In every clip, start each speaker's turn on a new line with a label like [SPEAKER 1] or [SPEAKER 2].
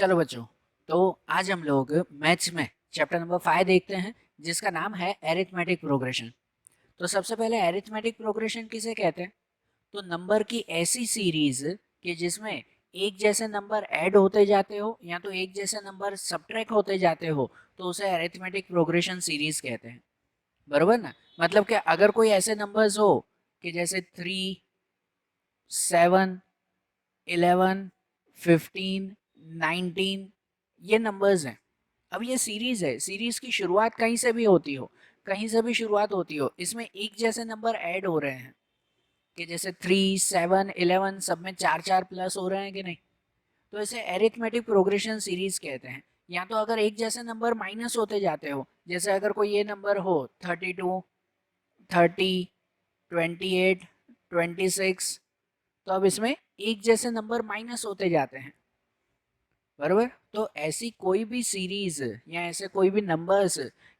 [SPEAKER 1] चलो बच्चों, तो आज हम लोग मैथ्स में चैप्टर नंबर 5 देखते हैं जिसका नाम है एरिथमेटिक प्रोग्रेशन। तो सबसे पहले एरिथमेटिक प्रोग्रेशन किसे कहते हैं? तो नंबर की ऐसी सीरीज कि जिसमें एक जैसे नंबर ऐड होते जाते हो या तो एक जैसे नंबर सब्ट्रैक्ट होते जाते हो, तो उसे एरिथमेटिक प्रोग्रेशन सीरीज कहते हैं। बरोबर ना? मतलब कि अगर कोई ऐसे नंबर्स हो कि जैसे 3, 7, 11, 15, 19, ये नंबर्स हैं। अब ये सीरीज है, सीरीज की शुरुआत कहीं से भी होती हो, कहीं से भी शुरुआत होती हो, इसमें एक जैसे नंबर ऐड हो रहे हैं कि जैसे 3, 7, 11 सब में चार चार प्लस हो रहे हैं कि नहीं, तो इसे एरिथमेटिक प्रोग्रेशन सीरीज कहते हैं। या तो अगर एक जैसे नंबर माइनस होते जाते हो, जैसे अगर कोई ये नंबर हो 32, 30, 28, 26, तो अब इसमें एक जैसे नंबर माइनस होते जाते हैं। बराबर, तो ऐसी कोई भी सीरीज या ऐसे कोई भी नंबर्स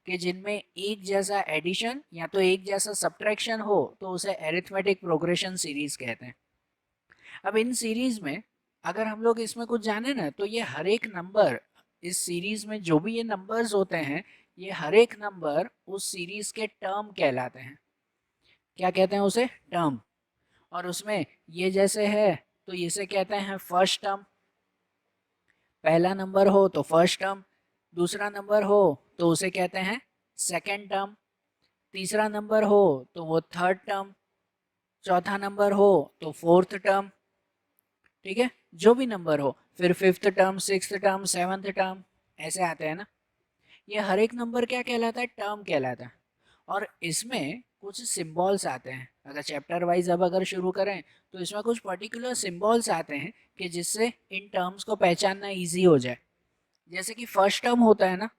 [SPEAKER 1] कि जिनमें एक जैसा एडिशन या तो एक जैसा सब्ट्रैक्शन हो, तो उसे एरिथमेटिक प्रोग्रेशन सीरीज कहते हैं। अब इन सीरीज में अगर हम लोग इसमें कुछ जाने ना, तो ये हर एक नंबर इस सीरीज में जो भी ये नंबर्स होते हैं, ये हर एक नंबर उस सीरीज के टर्म कहलाते हैं। क्या कहते हैं उसे? टर्म। और उसमें ये जैसे है तो इसे कहते हैं फर्स्ट टर्म। पहला नंबर हो तो फर्स्ट टर्म, दूसरा नंबर हो तो उसे कहते हैं सेकंड टर्म, तीसरा नंबर हो तो वो थर्ड टर्म, चौथा नंबर हो तो फोर्थ टर्म। ठीक है, जो भी नंबर हो, फिर fifth term, sixth term, seventh term, ऐसे आते हैं ना। ये हर एक नंबर क्या कहलाता है? टर्म कहलाता है। और इसमें कुछ सिंबल्स आते हैं। अगर चैप्टर वाइज अब अगर शुरू करें तो इसमें कुछ पर्टिकुलर सिंबल्स आते हैं कि जिससे इन टर्म्स को पहचानना इजी हो जाए। जैसे कि फर्स्ट टर्म होता है ना,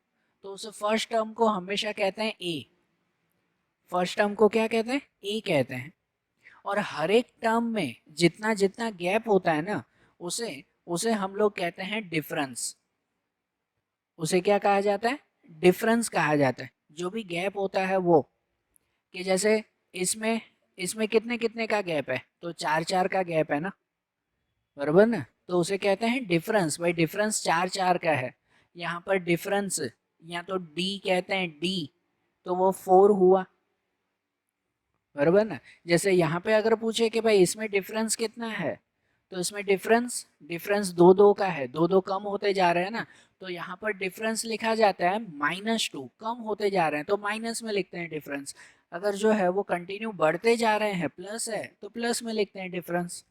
[SPEAKER 1] तो उस फर्स्ट टर्म को हमेशा कहते हैं ए। फर्स्ट टर्म को क्या कहते हैं? ए कहते हैं। और हर एक टर्म में जितना जितना गैप होता है ना, उसे उसे हम लोग कहते हैं डिफरेंस। उसे क्या कहा जाता है? डिफरेंस कहा जाता है। जो भी गैप होता है वो, कि जैसे इसमें इसमें कितने कितने का गैप है, तो चार चार का गैप है ना। बराबर ना? तो उसे कहते हैं डिफरेंस। भाई डिफरेंस चार चार का है। यहाँ पर डिफरेंस या तो डी कहते हैं, डी, तो वो 4 हुआ। बराबर ना? जैसे यहाँ पे अगर पूछे कि भाई इसमें डिफरेंस कितना है, तो इसमें डिफरेंस डिफरेंस दो दो का है, दो दो कम होते जा रहे हैं ना, तो यहाँ पर डिफरेंस लिखा जाता है -2। कम होते जा रहे हैं तो माइनस में लिखते हैं डिफरेंस। अगर जो है वो कंटिन्यू बढ़ते जा रहे हैं, प्लस है, तो प्लस में लिखते हैं डिफरेंस।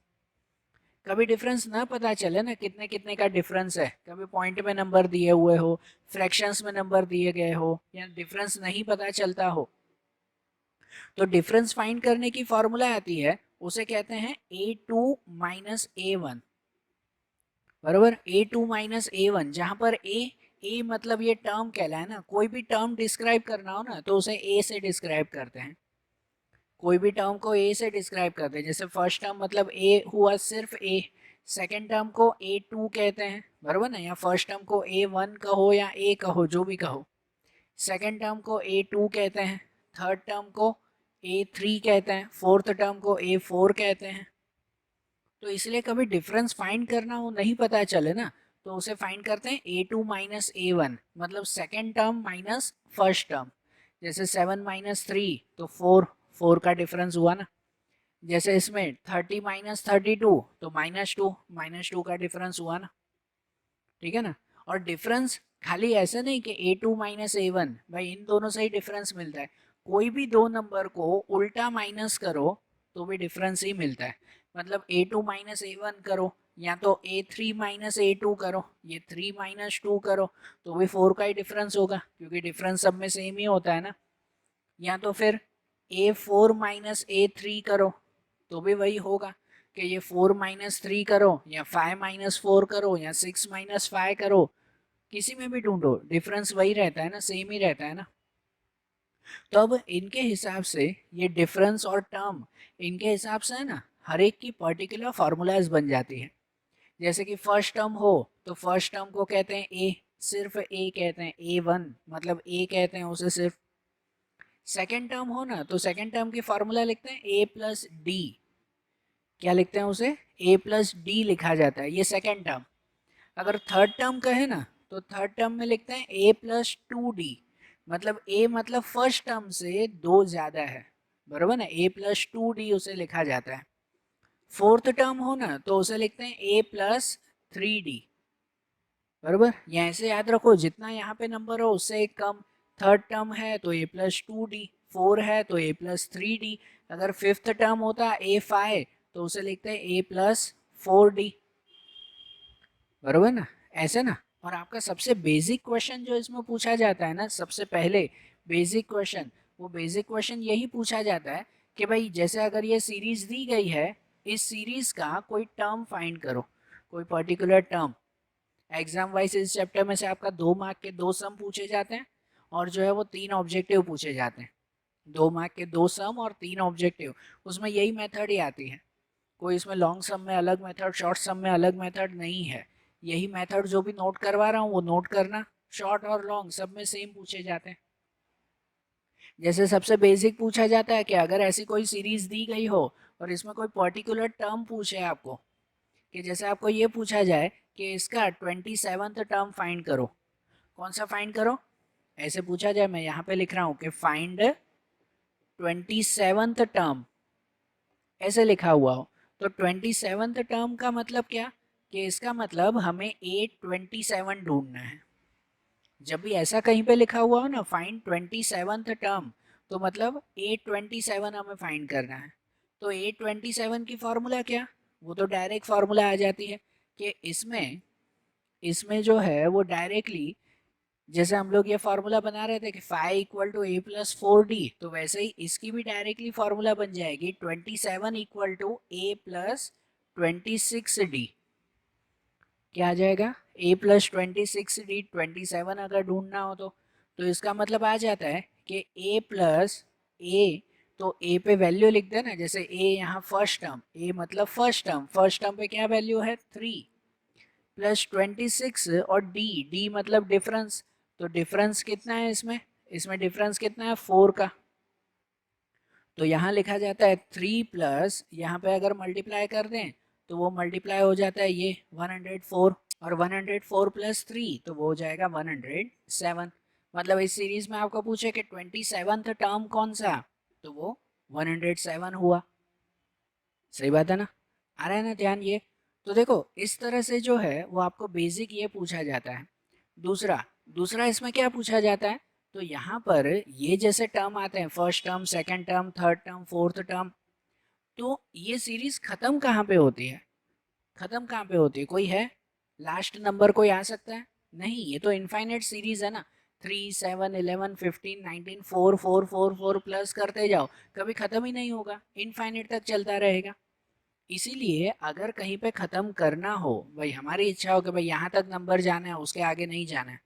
[SPEAKER 1] कभी डिफरेंस ना पता चले ना कितने कितने का डिफरेंस है, कभी पॉइंट में नंबर दिए हुए हो, फ्रैक्शंस में नंबर दिए गए हो, या डिफरेंस नहीं पता चलता हो, तो डिफरेंस फाइंड करने की फॉर्मूला आती है, उसे कहते हैं a2 माइनस a1। बराबर, a2 माइनस a1, जहां पर a मतलब ये टर्म कहलाए ना। कोई भी टर्म डिस्क्राइब करना हो ना तो उसे a से डिस्क्राइब करते हैं। कोई भी टर्म को a से डिस्क्राइब करते हैं। जैसे फर्स्ट टर्म मतलब a हुआ, सिर्फ a। सेकेंड टर्म को a2 कहते हैं, बराबर ना? या फर्स्ट टर्म को a1 कहो या a कहो, जो भी कहो। सेकेंड टर्म को a2 कहते हैं, थर्ड टर्म को a3 कहते हैं, फोर्थ टर्म को a4 कहते हैं। तो इसलिए कभी डिफरेंस फाइंड करना हो, नहीं पता चले ना, तो उसे फाइंड करते हैं a2 माइनस a1, मतलब second term minus first term. जैसे 7 माइनस 3 तो 4, 4 का डिफरेंस हुआ ना। जैसे इसमें 30 माइनस 32 तो -2, -2 का डिफरेंस हुआ ना। ठीक है ना? और डिफरेंस खाली ऐसे नहीं कि a2 माइनस a1, भाई इन दोनों से ही डिफरेंस मिलता है। कोई भी दो नंबर को उल्टा माइनस करो तो भी डिफरेंस ही मिलता है। मतलब a2 माइनस a1 करो, या तो a3 माइनस a2 करो, ये 3 माइनस 2 करो, तो भी 4 का ही डिफरेंस होगा, क्योंकि डिफरेंस सब में सेम ही होता है ना। या तो फिर a4 माइनस a3 करो, तो भी वही होगा कि ये 4 माइनस 3 करो, या 5 माइनस 4 करो, या 6 माइनस 5 करो, किसी में भी ढूंढो डिफरेंस वही रहता है ना, सेम ही रहता है ना। तो अब इनके हिसाब से ये डिफरेंस और टर्म, इनके हिसाब से है ना, हर एक की पर्टिकुलर फार्मूलाज बन जाती है। जैसे कि फर्स्ट टर्म हो तो फर्स्ट टर्म को कहते हैं ए, सिर्फ ए कहते हैं, a1 मतलब ए कहते हैं उसे सिर्फ। सेकेंड टर्म हो ना तो सेकेंड टर्म की फार्मूला लिखते हैं ए प्लस डी। क्या लिखते हैं उसे? ए प्लस डी लिखा जाता है, ये सेकेंड टर्म। अगर थर्ड टर्म कहे ना तो थर्ड टर्म में लिखते हैं a प्लस 2d, मतलब a मतलब फर्स्ट टर्म से 2 ज्यादा है, बराबर ना, a प्लस 2d उसे लिखा जाता है। फोर्थ टर्म हो ना तो उसे लिखते हैं a प्लस 3d, बराबर। यहाँ ऐसे याद रखो, जितना यहाँ पे नंबर हो उससे एक कम। थर्ड टर्म है तो a प्लस 2d, 4 है तो a प्लस 3d। अगर फिफ्थ टर्म होता a5 तो उसे लिखते हैं a प्लस 4d, बरोबर ना, ऐसे ना। और आपका सबसे बेसिक क्वेश्चन जो इसमें पूछा जाता है ना, सबसे पहले बेसिक क्वेश्चन, वो बेसिक क्वेश्चन यही पूछा जाता है कि भाई जैसे अगर ये सीरीज दी गई है, इस सीरीज का कोई टर्म फाइंड करो, कोई पर्टिकुलर टर्म। एग्जाम वाइज इस चैप्टर में से आपका 2 मार्क के 2 सम पूछे जाते हैं, और जो है वो 3 ऑब्जेक्टिव पूछे जाते हैं। 2 मार्क के 2 सम और 3 ऑब्जेक्टिव, उसमें यही मेथड ही आती है। कोई इसमें लॉन्ग सम में अलग मेथड, शॉर्ट सम में अलग मेथड नहीं है। यही मेथड जो भी नोट करवा रहा हूँ वो नोट करना, शॉर्ट और लॉन्ग सब में सेम पूछे जाते हैं। जैसे सबसे बेसिक पूछा जाता है कि अगर ऐसी कोई सीरीज दी गई हो और इसमें कोई पर्टिकुलर टर्म पूछे आपको, कि जैसे आपको ये पूछा जाए कि इसका 27th टर्म फाइंड करो, कौन सा फाइंड करो, ऐसे पूछा जाए, मैं यहाँ पे लिख रहा हूँ कि फाइंड 27th टर्म, ऐसे लिखा हुआ हो, तो 27th टर्म का मतलब क्या, कि इसका मतलब हमें A27 ढूंढना है। जब भी ऐसा कहीं पे लिखा हुआ हो ना फाइंड 27th टर्म, तो मतलब A27 हमें फाइंड करना है। तो A27 की फॉर्मूला क्या, वो तो डायरेक्ट फॉर्मूला आ जाती है कि इसमें इसमें जो है वो डायरेक्टली, जैसे हम लोग ये फॉर्मूला बना रहे थे कि five equal to a plus 4d, तो वैसे ही इसकी भी डायरेक्टली फॉर्मूला बन जाएगी 27 equal to a plus 26d। क्या आ जाएगा, a प्लस 26d, 27 अगर ढूंढना हो तो इसका मतलब आ जाता है कि a प्लस a, तो a पे वैल्यू लिख देना, जैसे a यहाँ फर्स्ट टर्म, a मतलब फर्स्ट टर्म, फर्स्ट टर्म पे क्या वैल्यू है 3, प्लस 26 और डी, डी मतलब डिफरेंस, तो डिफरेंस कितना है इसमें, इसमें डिफरेंस कितना है 4 का, तो यहाँ लिखा जाता है 3 प्लस, यहाँ पे अगर मल्टीप्लाई कर दें तो वो मल्टीप्लाई हो जाता है ये 104, और 104 प्लस 3 तो वो हो जाएगा 107। मतलब इस सीरीज में आपको पूछे कि 27th टर्म कौन सा, तो वो 107 हुआ। सही बात है ना, आ रहा है ना ध्यान ये। तो देखो इस तरह से जो है वो आपको बेसिक ये पूछा जाता है। दूसरा दूसरा इसमें क्या पूछा जाता है, तो यहाँ पर ये जैसे टर्म आते हैं, first term, second term, third term, fourth term, तो ये सीरीज खत्म कहाँ पे होती है, खत्म कहाँ पे होती है, कोई है लास्ट नंबर कोई आ सकता है, नहीं, ये तो इनफाइनाइट सीरीज है ना। 3 7 11 15 19 4 4 4 4 प्लस करते जाओ, कभी खत्म ही नहीं होगा, इनफाइनाइट तक चलता रहेगा। इसीलिए अगर कहीं पे ख़त्म करना हो, भाई हमारी इच्छा हो कि भाई यहाँ तक नंबर जाना है उसके आगे नहीं जाना है,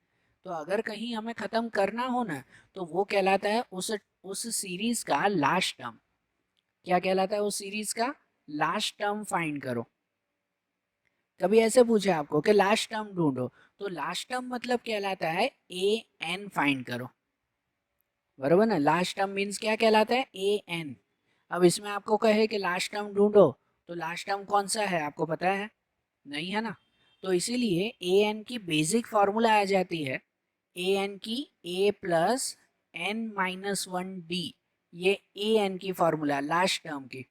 [SPEAKER 1] तो अगर कहीं हमें ख़त्म करना हो ना, तो वो कहलाता है उस सीरीज़ का लास्ट टर्म। क्या कहलाता है उस सीरीज़ का लास्ट टर्म फाइंड करो। कभी ऐसे पूछे आपको कि लास्ट टर्म ढूंढो, तो लास्ट टर्म मतलब कहलाता है ए एन फाइंड करो, बरोबर ना। लास्ट टर्म मीन्स क्या कहलाता है, ए एन। अब इसमें आपको कहे कि लास्ट टर्म ढूंढो, तो लास्ट टर्म कौन सा है आपको पता है, नहीं है ना। तो इसीलिए ए एन की बेसिक फार्मूला आ जाती है, ए एन की ए प्लस एन माइनस 1 डी, ये ए एन की फार्मूला लास्ट टर्म की।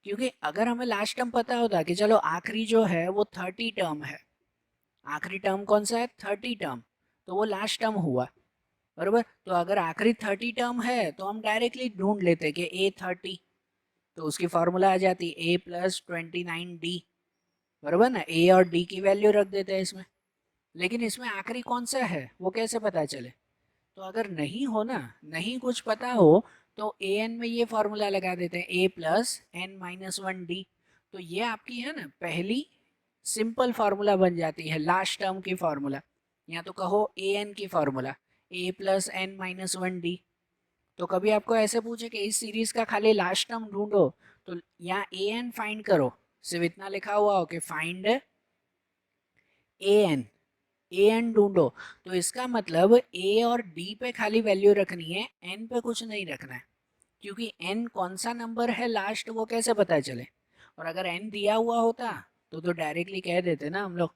[SPEAKER 1] क्योंकि अगर हमें लास्ट टर्म पता होता कि चलो आखिरी जो है वो 30 टर्म है, आखिरी टर्म कौन सा है 30 टर्म, तो वो लास्ट टर्म हुआ, बरोबर। तो अगर आखिरी 30 टर्म है तो हम डायरेक्टली ढूंढ लेते कि A30, तो उसकी फार्मूला आ जाती A प्लस 29D, बरोबर ना, A और D की वैल्यू रख देते हैं इसमें। लेकिन इसमें आखिरी कौन सा है वो कैसे पता चले, तो अगर नहीं हो ना, नहीं कुछ पता हो, तो ए एन में ये फार्मूला लगा देते हैं A plus N minus 1D। तो ये आपकी है ना पहली सिंपल फार्मूला बन जाती है लास्ट टर्म की फार्मूला, या तो कहो ए एन की formula, A plus N minus 1D। तो कभी आपको ऐसे पूछे कि इस सीरीज का खाली लास्ट टर्म ढूंढो, तो यहाँ ए एन फाइंड करो, सिर्फ इतना लिखा हुआ हो कि find A N, A N ढूंढो, तो इसका मतलब ए और डी पे खाली वैल्यू रखनी है, एन पे कुछ नहीं रखना है। क्योंकि एन कौन सा नंबर है लास्ट वो कैसे पता चले, और अगर एन दिया हुआ होता तो डायरेक्टली कह देते ना हम लोग।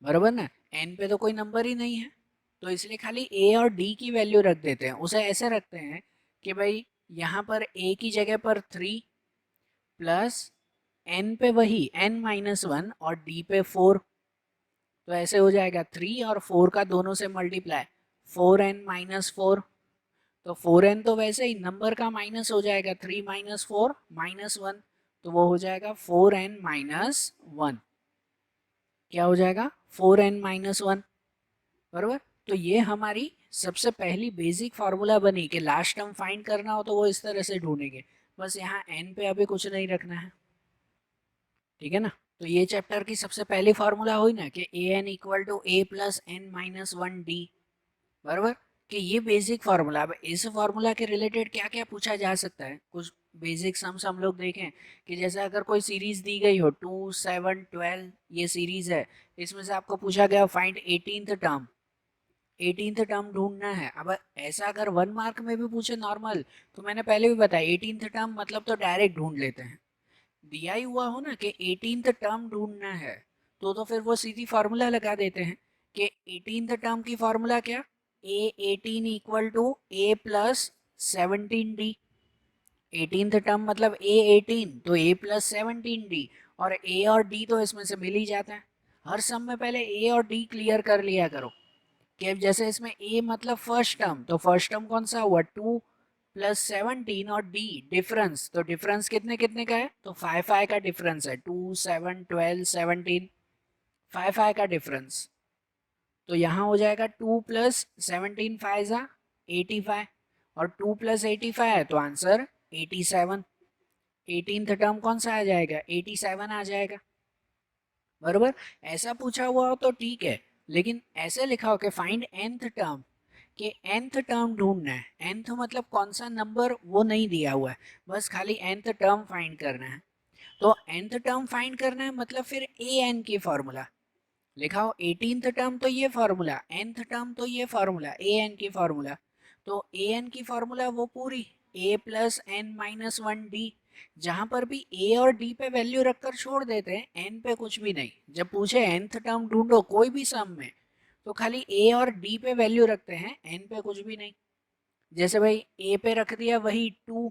[SPEAKER 1] बराबर ना, n पे तो कोई नंबर ही नहीं है, तो इसलिए खाली a और d की वैल्यू रख देते हैं। उसे ऐसे रखते हैं कि भाई यहाँ पर a की जगह पर 3 प्लस n पे वही n-1 और d पे 4, तो ऐसे हो जाएगा 3 और 4 का दोनों से मल्टीप्लाई 4n-4, तो 4n तो वैसे ही नंबर का माइनस हो जाएगा, 3 - 4 - 1, तो वो हो जाएगा 4n-1, क्या हो जाएगा 4n-1, बराबर। तो ये हमारी सबसे पहली बेसिक फार्मूला बनी कि लास्ट टर्म फाइंड करना हो तो वो इस तरह से ढूंढेंगे, बस यहाँ n पे अभी कुछ नहीं रखना है, ठीक है ना। तो ये चैप्टर की सबसे पहली फार्मूला हुई ना कि a n equal to A plus n-1 d, बराबर। कि ये बेसिक फार्मूला। अब इस फार्मूला के रिलेटेड क्या क्या पूछा जा सकता है, कुछ बेसिक सम्स हम लोग देखें कि जैसे अगर कोई सीरीज दी गई हो 2, 7, 12 ये सीरीज है, इसमें से आपको पूछा गया find 18th term, 18th term ढूंढना है। अब ऐसा अगर 1 मार्क में भी पूछे नॉर्मल, तो मैंने पहले भी बताया 18th टर्म मतलब तो डायरेक्ट ढूंढ लेते हैं। दिया ही हुआ हो ना कि 18th टर्म ढूंढना है, तो फिर वो सीधी फार्मूला लगा देते हैं कि 18th टर्म की फार्मूला क्या, a18 equal to a plus 17d। 18th term मतलब a18 तो a प्लस 17d, और a और d तो इसमें से मिल ही जाता है। हर सम में पहले a और d क्लियर कर लिया करो कि जैसे इसमें a मतलब फर्स्ट टर्म, तो फर्स्ट टर्म कौन सा हुआ 2 प्लस 17, और d डिफरेंस, तो डिफरेंस कितने कितने का है, तो 5 का डिफरेंस है, 2, 7, 12, 17, 5 का डिफरेंस। तो यहाँ हो जाएगा 2 प्लस 17 5 85, और 2 प्लस 85 है तो आंसर 87। 18th टर्म कौन सा आ जाएगा, 87 आ जाएगा, बरोबर। ऐसा पूछा हुआ हो तो ठीक है, लेकिन ऐसे लिखा हो कि फाइंड nth टर्म, कि nth टर्म ढूंढना है, nth मतलब कौन सा नंबर वो नहीं दिया हुआ है, बस खाली nth टर्म फाइंड करना है। तो nth टर्म फाइंड करना है मतलब फिर an की फॉर्मूला लिखा हो, 18th टर्म तो ये फार्मूला, nth टर्म तो ये फार्मूला, an की फार्मूला। तो an की फार्मूला वो पूरी a प्लस n-1d, जहां पर भी a और d पे वैल्यू रखकर छोड़ देते हैं, n पे कुछ भी नहीं। जब पूछे nth टर्म ढूंढो कोई भी सम में, तो खाली a और d पे वैल्यू रखते हैं, n पे कुछ भी नहीं। जैसे भाई a पे रख दिया वही 2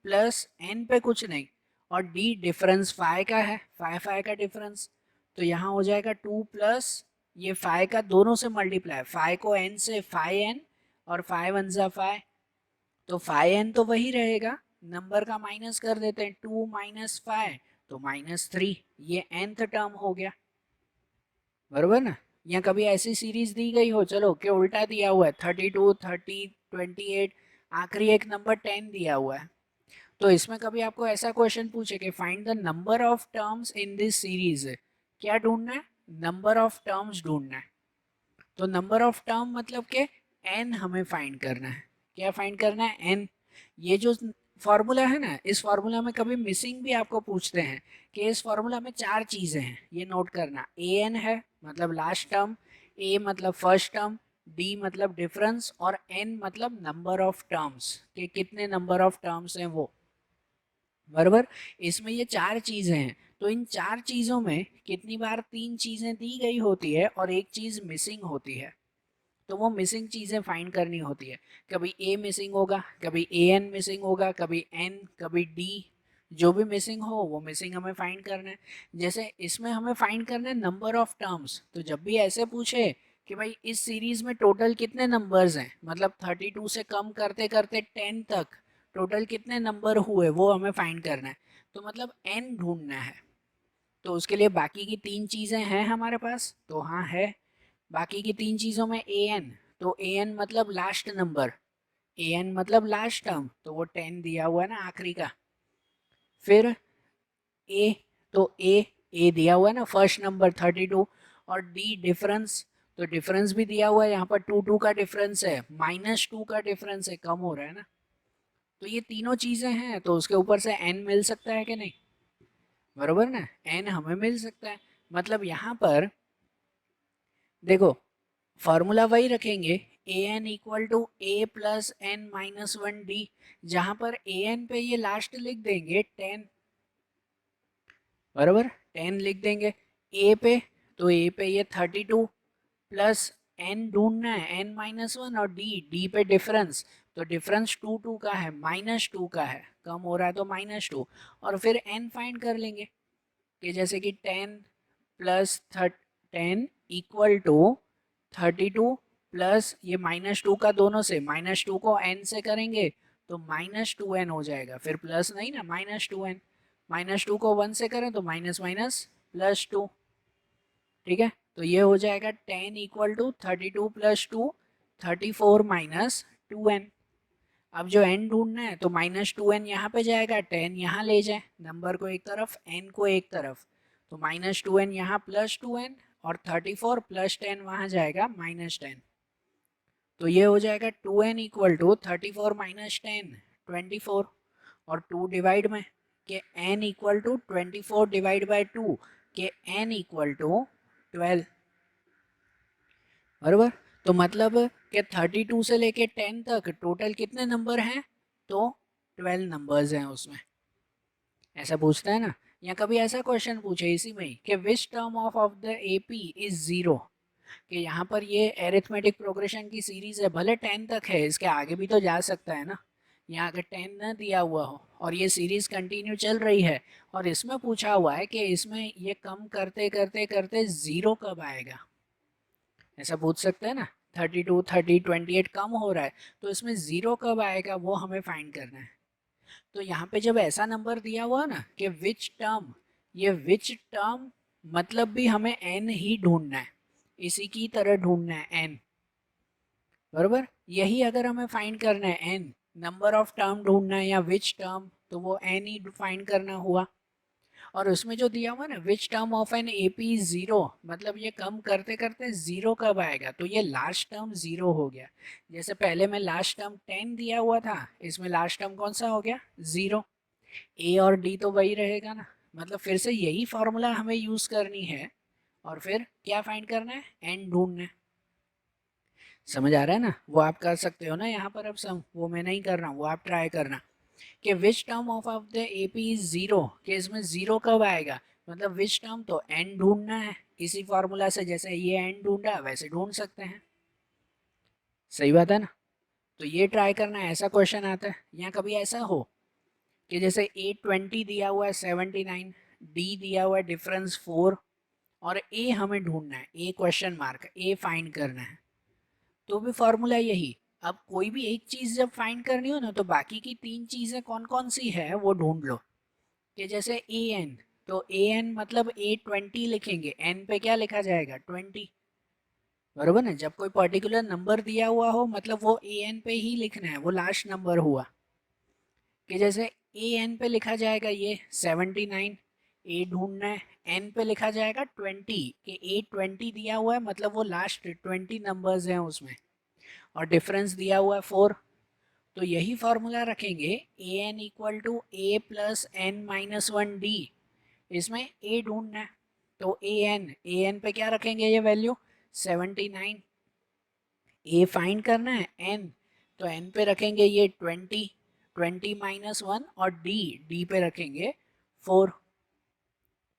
[SPEAKER 1] प्लस n पे कुछ नहीं, और d डिफरेंस 5 का है, 5 का डिफरेंस, तो यहाँ हो जाएगा 2 प्लस ये 5 का दोनों से मल्टीप्लाई, 5 को n से 5n, और 5 1 जा 5, तो 5n तो वही रहेगा, नंबर का माइनस कर देते हैं, 2 - 5 तो -3, ये nth टर्म हो गया, बरोबर ना। या कभी ऐसी सीरीज दी गई हो, चलो कि उल्टा दिया हुआ है 32, 30, 28, आखिरी एक नंबर 10 दिया हुआ है, तो इसमें कभी आपको ऐसा क्वेश्चन पूछे कि find the number of terms in this series, क्या ढूंढना है, नंबर ऑफ टर्म्स ढूंढना है। तो नंबर ऑफ टर्म मतलब के n हमें फाइंड करना है, क्या फाइंड करना है, n। ये जो फॉर्मूला है ना, इस फॉर्मूला में कभी मिसिंग भी आपको पूछते हैं कि इस फॉर्मूला में 4 चीजें हैं, ये नोट करना, an है मतलब लास्ट टर्म, a मतलब फर्स्ट टर्म, d मतलब डिफरेंस, और n मतलब नंबर ऑफ टर्म्स, कि कितने नंबर ऑफ टर्म्स हैं वो, बराबर। इसमें ये 4 चीजें हैं, तो इन 4 चीजों में कितनी बार 3 चीजें दी गई होती है और एक चीज मिसिंग होती है, तो वो मिसिंग चीजें फाइंड करनी होती है। कभी ए मिसिंग होगा, कभी ए एन मिसिंग होगा, कभी एन, कभी डी, जो भी मिसिंग हो वो मिसिंग हमें फाइंड करना है। जैसे इसमें हमें फाइंड करना है नंबर ऑफ टर्म्स, तो जब भी ऐसे पूछे कि भाई इस सीरीज में टोटल कितने नंबर्स हैं, मतलब 32 से कम करते करते 10 तक टोटल कितने नंबर हुए वो हमें फाइंड करना है, तो मतलब n ढूंढना है। तो उसके लिए बाकी की 3 चीज़ें हैं हमारे पास, तो हाँ है, बाकी की 3 चीज़ों में an, तो an मतलब लास्ट नंबर, an मतलब लास्ट टर्म, तो वो 10 दिया हुआ है ना आखिरी का। फिर a, तो a दिया हुआ है ना फर्स्ट नंबर 32, और d डिफरेंस, तो डिफरेंस भी दिया हुआ है, यहाँ पर 2 2 का डिफरेंस है, -2 का डिफरेंस है, कम हो रहा है ना। तो ये तीनों चीजें हैं, तो उसके ऊपर से n मिल सकता है कि नहीं, बरोबर ना, n हमें मिल सकता है। मतलब यहाँ पर देखो फॉर्मूला वही रखेंगे, a n equal to A plus n-1d, जहां पर ए एन पे ये लास्ट लिख देंगे 10, बरोबर 10 लिख देंगे, ए पे तो ए पे ये 32 प्लस एन ढूंढना है, एन माइनस वन, और डी, डी पे डिफरेंस, तो डिफरेंस 2 का है, -2 का है, कम हो रहा है तो -2, और फिर एन फाइंड कर लेंगे कि जैसे कि 10 प्लस 10 इक्वल टू 32 प्लस ये -2 का दोनों से, -2 को n से करेंगे तो -2n हो जाएगा, फिर प्लस नहीं ना, -2n, -2 को 1 से करें तो माइनस माइनस +2, ठीक है। तो ये हो जाएगा 10 equal to 32 plus 2, 34 minus 2n। अब जो n ढूंढना है तो -2n यहाँ पे जाएगा, 10 यहाँ ले जाए, नंबर को एक तरफ, n को एक तरफ, तो -2n यहाँ +2n, और 34 प्लस 10 वहाँ जाएगा -10। तो ये हो जाएगा 2n इक्वल टू 34 माइनस 10, 24, और 2 डिवाइड में कि n equal to 24 divide by 2 के n इक्वल टू 12, बराबर। तो मतलब कि 32 से लेके 10 तक टोटल कितने नंबर हैं, तो 12 नंबर्स हैं उसमें, ऐसा पूछता है ना। या कभी ऐसा क्वेश्चन पूछे इसी में कि which term of the AP is 0, कि यहाँ पर ये एरिथमेटिक प्रोग्रेशन की सीरीज है, भले 10 तक है, इसके आगे भी तो जा सकता है ना, यहाँ अगर 10 ना दिया हुआ हो और ये सीरीज कंटिन्यू चल रही है, और इसमें पूछा हुआ है कि इसमें ये कम करते करते करते 0 कब आएगा, ऐसा पूछ सकते हैं ना। 32, 30, 28 कम हो रहा है, तो इसमें 0 कब आएगा वो हमें फाइंड करना है। तो यहाँ पे जब ऐसा नंबर दिया हुआ ना कि विच टर्म, ये विच टर्म मतलब भी हमें n ही ढूंढना है, इसी की तरह ढूंढना है n, बराबर। यही अगर हमें फाइंड करना है n, नंबर ऑफ टर्म ढूंढना है या विच टर्म, तो वो n ही फाइंड करना हुआ। और उसमें जो दिया हुआ ना which term of an AP is 0, मतलब ये कम करते करते 0 कब आएगा, तो ये लास्ट टर्म 0 हो गया। जैसे पहले में लास्ट टर्म 10 दिया हुआ था, इसमें लास्ट टर्म कौन सा हो गया, 0। ए और डी तो वही रहेगा ना, मतलब फिर से यही फॉर्मूला हमें यूज करनी है, और फिर क्या फाइंड करना है, एन ढूंढना है। समझ आ रहा है ना, वो आप कर सकते हो ना यहाँ पर, अब सम वो मैं नहीं कर रहा हूँ, वो आप ट्राई करना कि which term of the AP is 0, कि इसमें 0 कब आएगा, मतलब विच टर्म, तो एन ढूंढना है, इसी फॉर्मूला से जैसे ये एन ढूंढा वैसे ढूंढ सकते हैं, सही बात है ना। तो ये ट्राई करना है, ऐसा क्वेश्चन आता है। या कभी ऐसा हो कि जैसे A20 दिया हुआ है 79, डी दिया हुआ है डिफरेंस 4, और ए हमें ढूंढना है, ए क्वेश्चन मार्क, ए फाइंड करना है, तो भी फॉर्मूला यही। अब कोई भी एक चीज़ जब फाइंड करनी हो ना, तो बाकी की 3 चीज़ें कौन कौन सी है वो ढूंढ लो, कि जैसे ए एन, तो ए एन मतलब A20 लिखेंगे, एन पे क्या लिखा जाएगा, 20, बरोबर ना। जब कोई पर्टिकुलर नंबर दिया हुआ हो मतलब वो ए एन पे ही लिखना है, वो लास्ट नंबर हुआ, कि जैसे ए एन पे लिखा जाएगा ये 79, ए ढूंढना है, एन पे लिखा जाएगा 20, कि A20 दिया हुआ है मतलब वो लास्ट 20 नंबर्स हैं उसमें, और डिफरेंस दिया हुआ है 4, तो यही फॉर्मूला रखेंगे, a n equal to A plus N minus one d, इसमें ए ढूंढना है, तो ए एन पे क्या रखेंगे, ये वैल्यू 79, ए फाइंड करना है एन, तो एन पे रखेंगे ये 20, 20 माइनस वन, और डी, डी पे रखेंगे 4,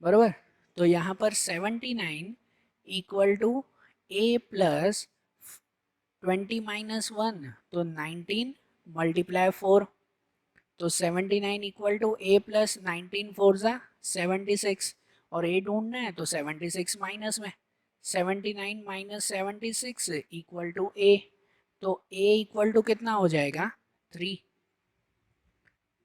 [SPEAKER 1] बराबर। तो यहाँ पर 79 equal to A plus 20 minus one, तो 19 मल्टीप्लाई 4, तो 79 equal to A plus 19 four ज़ा 76, और ए ढूंढना है तो 76 माइनस में, 79 माइनस 76 इक्वल टू ए, तो ए इक्वल टू कितना हो जाएगा, 3,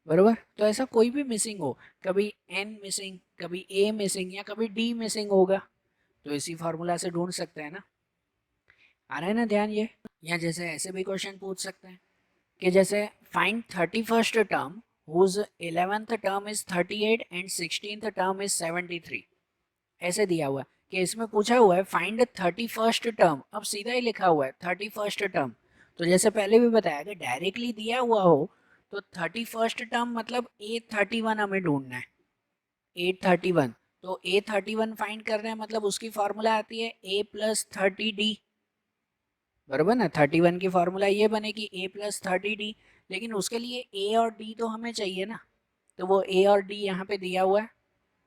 [SPEAKER 1] बरोबर। तो ऐसा कोई भी मिसिंग हो, कभी एन मिसिंग, कभी ए मिसिंग, या कभी डी मिसिंग होगा, तो इसी फार्मूला से ढूंढ सकते हैं ना। आ रहा है ना ध्यान ये। या जैसे ऐसे भी क्वेश्चन पूछ सकते हैं कि जैसे find 31st term whose 11th term is 38 and 16th term is 73, ऐसे दिया हुआ है कि इसमें पूछा हुआ है फाइंड 31st टर्म, अब सीधा ही लिखा हुआ है 31st टर्म, तो जैसे पहले भी बताया कि डायरेक्टली दिया हुआ हो तो 31st टर्म मतलब A31 हमें ढूंढना है, A31, तो A31 फाइंड कर रहे हैं मतलब उसकी फॉर्मूला आती है A प्लस 30D, बराबर ना। 31 की फॉर्मूला ये बनेगी A प्लस 30D, लेकिन उसके लिए A और D तो हमें चाहिए ना, तो वो A और D यहाँ पे दिया हुआ है,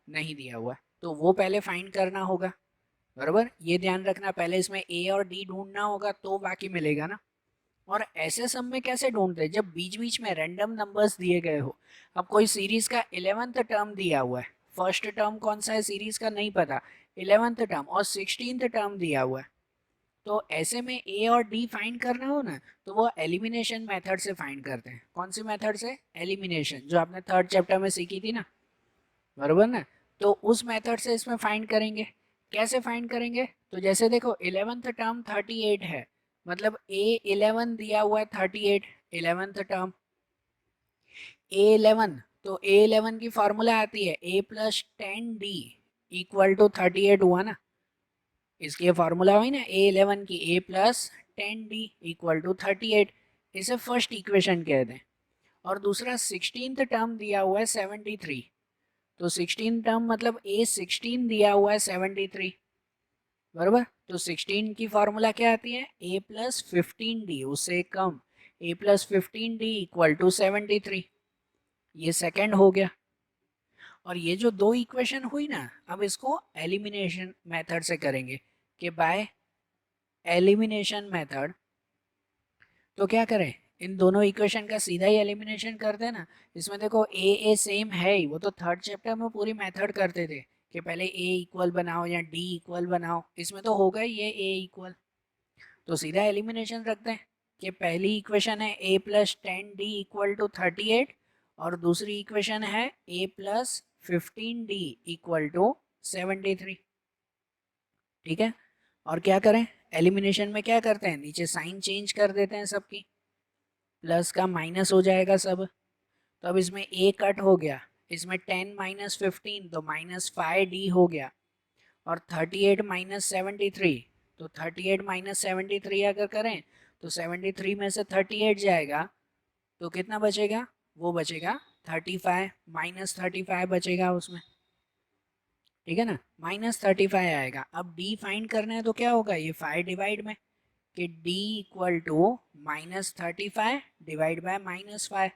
[SPEAKER 1] नहीं दिया हुआ है, तो वो पहले फाइंड करना होगा, बराबर, ये ध्यान रखना, पहले इसमें ए और डी ढूंढना होगा तो बाकी मिलेगा ना। और ऐसे सम में कैसे ढूंढते हैं, जब बीच बीच में रैंडम नंबर्स दिए गए हो। अब कोई सीरीज का 11th टर्म दिया हुआ है, फर्स्ट टर्म कौन सा है सीरीज का नहीं पता, 11th टर्म और 16th टर्म दिया हुआ है, तो ऐसे में ए और डी फाइंड करना हो ना, तो वो एलिमिनेशन मेथड से फाइंड करते हैं। कौन सी मेथड से? एलिमिनेशन, जो आपने थर्ड चैप्टर में सीखी थी ना, बरोबर ना। तो उस मेथड से इसमें फाइंड करेंगे। कैसे फाइंड करेंगे? तो जैसे देखो 11th टर्म 38 है, मतलब ए 11 दिया हुआ है 38, 11th टर्म ए 11, तो ए 11 की फॉर्मूला आती है ए प्लस 10d इक्वल टू 38 हुआ ना, इसकी फॉर्मूला हुई ना ए 11 की, ए प्लस 10d इक्वल टू 38, इसे फर्स्ट इक्वेशन कहते हैं। और दूसरा 16th टर्म दिया हुआ है 73, तो 16 टर्म मतलब ए 16 दिया हुआ है 73, बराबर। तो 16 की फॉर्मूला क्या आती है? ए प्लस 15d, उससे कम, ए प्लस 15d इक्वल टू 73, ये सेकंड हो गया। और ये जो दो इक्वेशन हुई ना, अब इसको एलिमिनेशन मेथड से करेंगे कि बाय एलिमिनेशन मेथड। तो क्या करें, इन दोनों इक्वेशन का सीधा ही एलिमिनेशन कर देना। इसमें देखो ए सेम है ही, वो तो थर्ड चैप्टर में पूरी मेथड करते थे कि पहले ए इक्वल बनाओ या डी इक्वल बनाओ, इसमें तो होगा ही ये ए इक्वल। तो सीधा एलिमिनेशन रखते हैं कि पहली इक्वेशन है ए प्लस 10d इक्वल टू 38, और दूसरी इक्वेशन है ए प्लस 15d इक्वल टू 73। ठीक है, और क्या करें, एलिमिनेशन में क्या करते हैं, नीचे साइन चेंज कर देते हैं सबकी, प्लस का माइनस हो जाएगा सब। तो अब इसमें ए कट हो गया, इसमें 10 माइनस 15 तो माइनस 5d हो गया, और 38 माइनस 73, तो 38 माइनस 73 अगर करें तो 73 में से 38 जाएगा, तो कितना बचेगा, वो बचेगा 35, माइनस 35 बचेगा उसमें। ठीक है ना, माइनस 35 आएगा। अब डी फाइंड करना है तो क्या होगा, ये 5 डिवाइड में, कि d equal to minus 35 divide by minus 5,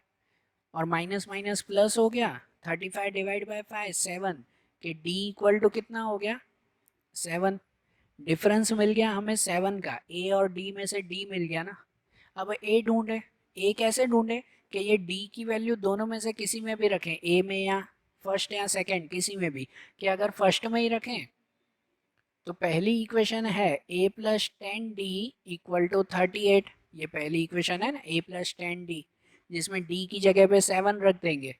[SPEAKER 1] और माइनस माइनस प्लस हो गया, 35 डिवाइड बाय 5 7, कि d इक्वल टू कितना हो गया 7। डिफरेंस मिल गया हमें 7 का, ए और डी में से डी मिल गया ना। अब ए ढूंढे, ए कैसे ढूंढे, कि ये डी की वैल्यू दोनों में से किसी में भी रखें, ए में या फर्स्ट या सेकंड किसी में भी, कि अगर फर्स्ट में ही रखें तो पहली इक्वेशन है ए प्लस 10d इक्वल टू 38, ये पहली इक्वेशन है ना ए प्लस 10d, जिसमें d की जगह पे 7 रख देंगे,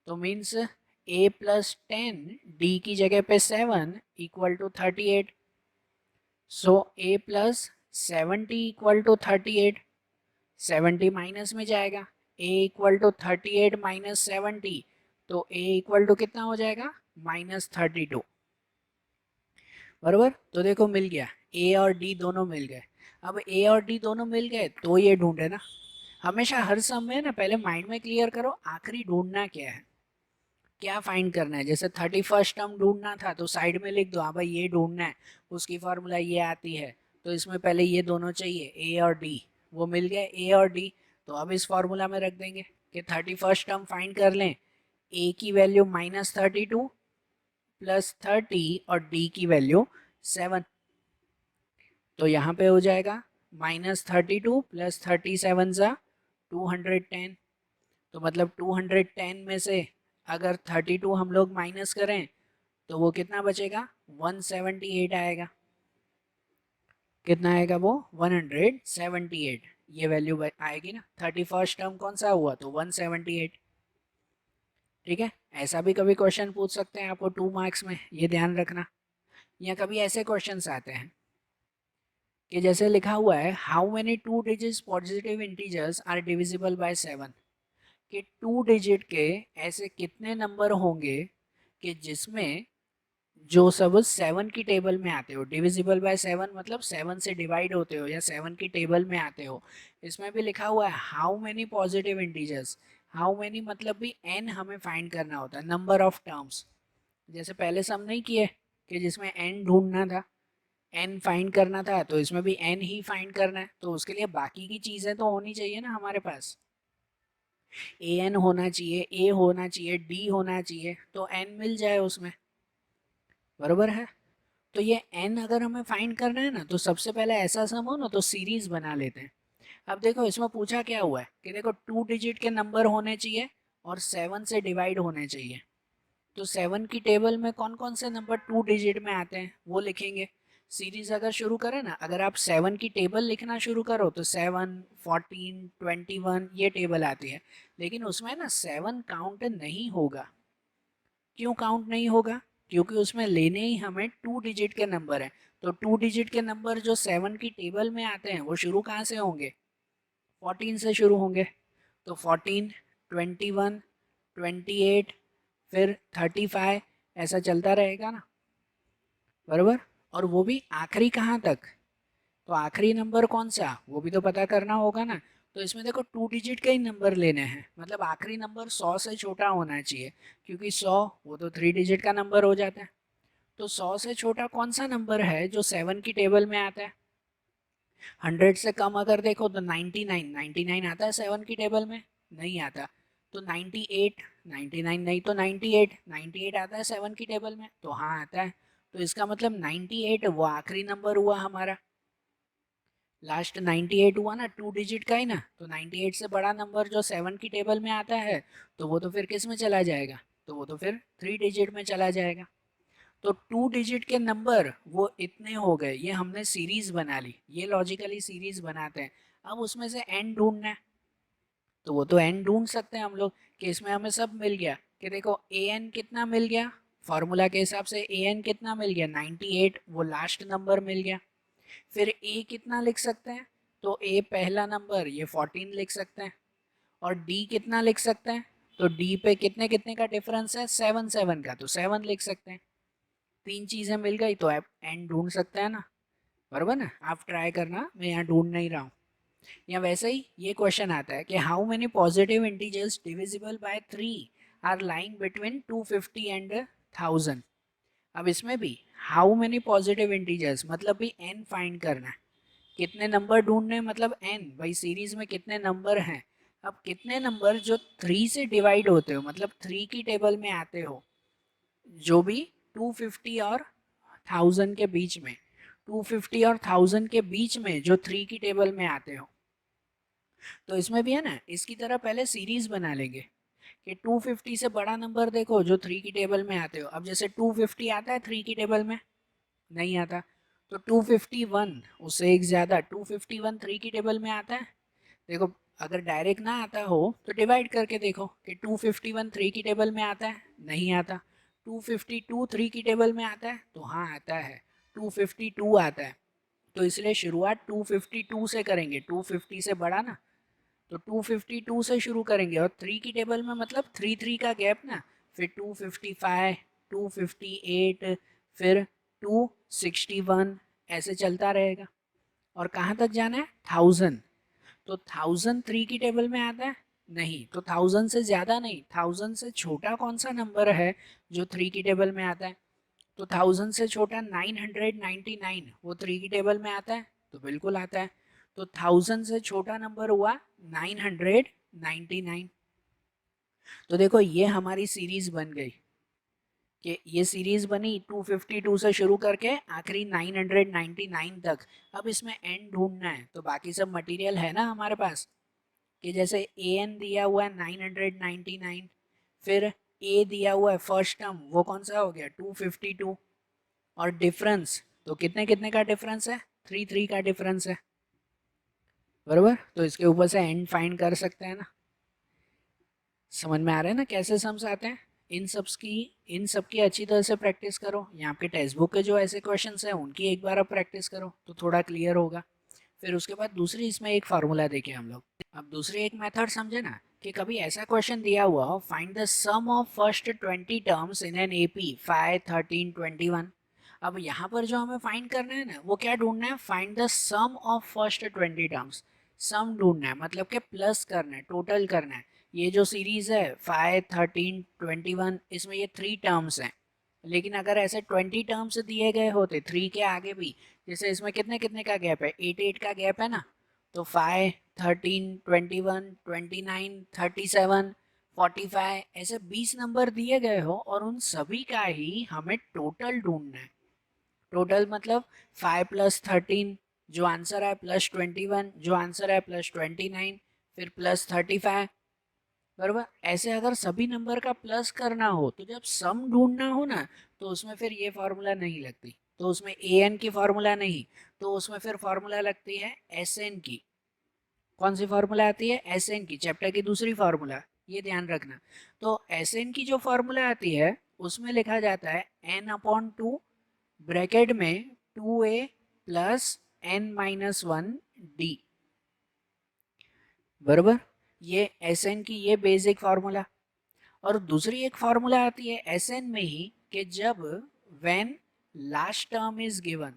[SPEAKER 1] तो मीन्स ए प्लस 10 डी की जगह पे 7 equal to 38। So A plus 70 equal to 38, 70 minus में जाएगा, ए इक्वल टू 38 माइनस 70, तो ए इक्वल टू कितना हो जाएगा -32, बराबर। तो देखो मिल गया, ए और डी दोनों मिल गए। अब ए और डी दोनों मिल गए तो ये ढूंढे ना, हमेशा हर समय ना पहले माइंड में क्लियर करो आखिरी ढूंढना क्या है, क्या फाइंड करना है। जैसे 31st टर्म ढूंढना था तो साइड में लिख दो, हाँ भाई ये ढूंढना है, उसकी फार्मूला ये आती है, तो इसमें पहले ये दोनों चाहिए ए और डी, वो मिल गए ए और डी, तो अब इस फार्मूला में रख देंगे कि 31st टर्म फाइंड कर लें, ए की वैल्यू -32 प्लस 30 और डी की वैल्यू 7, तो यहाँ पे हो जाएगा -32 प्लस 37 सा 210, तो मतलब 210 में से अगर 32 हम लोग माइनस करें तो वो कितना बचेगा 178 आएगा। कितना आएगा वो 178, ये वैल्यू आएगी ना। 31st टर्म कौन सा हुआ, तो 178। ठीक है, ऐसा भी कभी क्वेश्चन पूछ सकते हैं आपको 2 मार्क्स में, ये ध्यान रखना। या कभी ऐसे क्वेश्चंस आते हैं कि जैसे लिखा हुआ है how many 2 digits positive integers are divisible by 7, कि 2 डिजिट के ऐसे कितने नंबर होंगे कि जिसमें जो सब 7 की टेबल में आते हो, डिविजिबल बाय 7 मतलब 7 से डिवाइड होते हो या 7 की टेबल में आते हो। इसमें भी लिखा हुआ है how many positive integers, how many मतलब भी n हमें फाइंड करना होता है, नंबर ऑफ टर्म्स। जैसे पहले सम नहीं किए कि जिसमें n ढूंढना था, n फाइंड करना था, तो इसमें भी n ही फाइंड करना है, तो उसके लिए बाकी की चीज़ें तो होनी चाहिए ना हमारे पास, ए एन होना चाहिए, ए होना चाहिए, डी होना चाहिए, तो n मिल जाए उसमें, बरोबर है। तो ये n अगर हमें फाइंड करना है ना, तो सबसे पहले ऐसा सम हो ना तो सीरीज बना लेते हैं। अब देखो इसमें पूछा क्या हुआ है कि देखो 2 डिजिट के नंबर होने चाहिए और 7 से डिवाइड होने चाहिए। तो 7 की टेबल में कौन कौन से नंबर 2 डिजिट में आते हैं वो लिखेंगे। सीरीज अगर शुरू करें ना, अगर आप 7 की टेबल लिखना शुरू करो तो 7, 14, 21 ये टेबल आती है। लेकिन उसमें ना 7 काउंट नहीं होगा। क्यों काउंट नहीं होगा? क्योंकि उसमें लेने ही हमें 2 डिजिट के नंबर हैं। तो 2 डिजिट के नंबर जो 7 की टेबल में आते हैं वो शुरू कहाँ से होंगे? 14 से शुरू होंगे। तो 14, 21, 28, फिर 35, ऐसा चलता रहेगा ना, बराबर। और वो भी आखिरी कहाँ तक? तो आखिरी नंबर कौन सा वो भी तो पता करना होगा ना। तो इसमें देखो 2 डिजिट के ही नंबर लेने हैं, मतलब आखिरी नंबर 100 से छोटा होना चाहिए, क्योंकि 100 वो तो 3 डिजिट का नंबर हो जाता है। तो 100 से छोटा कौन सा नंबर है जो 7 की टेबल में आता है? 100 से कम अगर देखो तो 99, 99 आता है 7 की टेबल में? नहीं आता। तो 98, 99 नहीं तो 98, 98 आता है 7 की टेबल में? तो हाँ आता है। तो इसका मतलब 98 वो आखिरी नंबर हुआ हमारा। लास्ट 98 हुआ ना, 2 डिजिट का ही ना। तो 98 से बड़ा नंबर जो 7 की टेबल में आता है तो वो तो फिर किस में चला जाएगा? तो वो तो फिर 3 डिजिट में चला जाएगा। तो 2 डिजिट के नंबर वो इतने हो गए, ये हमने सीरीज बना ली, ये लॉजिकली सीरीज बनाते हैं। अब उसमें से एन ढूंढना है, तो वो तो एन ढूंढ सकते हैं हम लोग कि इसमें हमें सब मिल गया। कि देखो ए एन कितना मिल गया, फॉर्मूला के हिसाब से ए एन कितना मिल गया? 98, वो लास्ट नंबर मिल गया। फिर ए कितना लिख सकते हैं? तो ए पहला नंबर ये 14 लिख सकते हैं। और डी कितना लिख सकते हैं? तो डी पे कितने कितने का डिफरेंस है? 7 7 का, तो 7 लिख सकते हैं। तीन चीजें मिल गई तो आप एन ढूंढ सकते हैं ना, बराबर ना। आप ट्राई करना, मैं यहाँ ढूंढ नहीं रहा हूँ। या वैसे ही ये क्वेश्चन आता है कि how many positive integers divisible by 3 are lying between 250 and 1000। अब इसमें भी हाउ मेनी पॉजिटिव इंटीजर्स मतलब भी एन फाइंड करना है। कितने नंबर ढूंढने हैं मतलब एन, भाई सीरीज में कितने नंबर हैं। अब कितने नंबर जो 3 से डिवाइड होते हो, मतलब 3 की टेबल में आते हो, जो भी 250 और 1000 के बीच में, 250 और 1000 के बीच में जो 3 की टेबल में आते हो। तो इसमें भी है ना, इसकी तरह पहले सीरीज बना लेंगे कि 250 से बड़ा नंबर देखो जो 3 की टेबल में आते हो। अब जैसे 250 आता है 3 की टेबल में? नहीं आता। तो 251 उससे एक ज़्यादा, 251 3 की टेबल में आता है? देखो, अगर डायरेक्ट ना आता हो तो डिवाइड करके देखो कि 251 3 की टेबल में आता है? नहीं आता। 252 3 की टेबल में आता है? तो हाँ आता है, 252 आता है। तो इसलिए शुरुआत 252 से करेंगे, 250 से बड़ा ना। तो 252 से शुरू करेंगे और 3 की टेबल में मतलब 3 3 का गैप ना। फिर 255, 258, फिर 261, ऐसे चलता रहेगा। और कहाँ तक जाना है? 1000। तो 1000 3 की टेबल में आता है? नहीं। तो 1000 से ज़्यादा नहीं, 1000 से छोटा कौन सा नंबर है जो 3 की टेबल में आता है? तो 1000 से छोटा 999, वो 3 की टेबल में आता है? तो बिल्कुल आता है। तो 1000 से छोटा नंबर हुआ 999। तो देखो ये हमारी सीरीज बन गई कि ये सीरीज बनी 252 से शुरू करके आखिरी 999 तक। अब इसमें एन ढूंढना है, तो बाकी सब मटेरियल है ना हमारे पास। कि जैसे ए एन दिया हुआ है 999, फिर ए दिया हुआ है फर्स्ट टर्म, वो कौन सा हो गया? 252। और डिफरेंस तो कितने कितने का डिफरेंस है? 3 3 का डिफरेंस है, बराबर। तो इसके ऊपर से एंड फाइंड कर सकते हैं ना। समझ में आ रहा है ना कैसे सम्स आते हैं? इन सब की अच्छी तरह से प्रैक्टिस करो। यहाँ आपके टेक्स्ट बुक के जो ऐसे क्वेश्चंस हैं उनकी एक बार आप प्रैक्टिस करो तो थोड़ा क्लियर होगा। फिर उसके बाद दूसरी इसमें एक फार्मूला देखे हम लोग। अब दूसरी एक मेथड समझे ना, कि कभी ऐसा क्वेश्चन दिया हुआ हो, find the sum of first 20 terms in an AP 5, 13, 21। अब यहाँ पर जो हमें फाइंड करना है ना, वो क्या ढूंढना है? Find the sum of first 20 terms. Sum ढूंढना है मतलब कि प्लस करना है, टोटल करना है। ये जो सीरीज है 5, 13, 21, इसमें ये 3 टर्म्स हैं। लेकिन अगर ऐसे 20 टर्म्स दिए गए होते 3 के आगे भी, जैसे इसमें कितने कितने का गैप है? 8 8 का गैप है ना। तो 5, 13, 21, 29, 37, 45, ऐसे 20 नंबर दिए गए हो और उन सभी का ही हमें टोटल ढूंढना है। टोटल मतलब 5 + 13 जो आंसर है प्लस 21 जो आंसर है प्लस 29 फिर प्लस 35, बराबर। ऐसे अगर सभी नंबर का प्लस करना हो तो जब सम ढूंढना हो ना तो उसमें फिर ये फार्मूला नहीं लगती, तो उसमें ए एन की फार्मूला नहीं, तो उसमें फिर फार्मूला लगती है एस एन की। कौन सी फार्मूला आती है? एस एन की, चैप्टर की दूसरी फार्मूला, ये ध्यान रखना। तो एस एन की जो फार्मूला आती है उसमें लिखा जाता है n/2 ब्रैकेट में 2a प्लस n-1 d, बराबर। ये एस एन की ये बेसिक फार्मूला। और दूसरी एक फार्मूला आती है एस एन में ही कि जब when last term is given,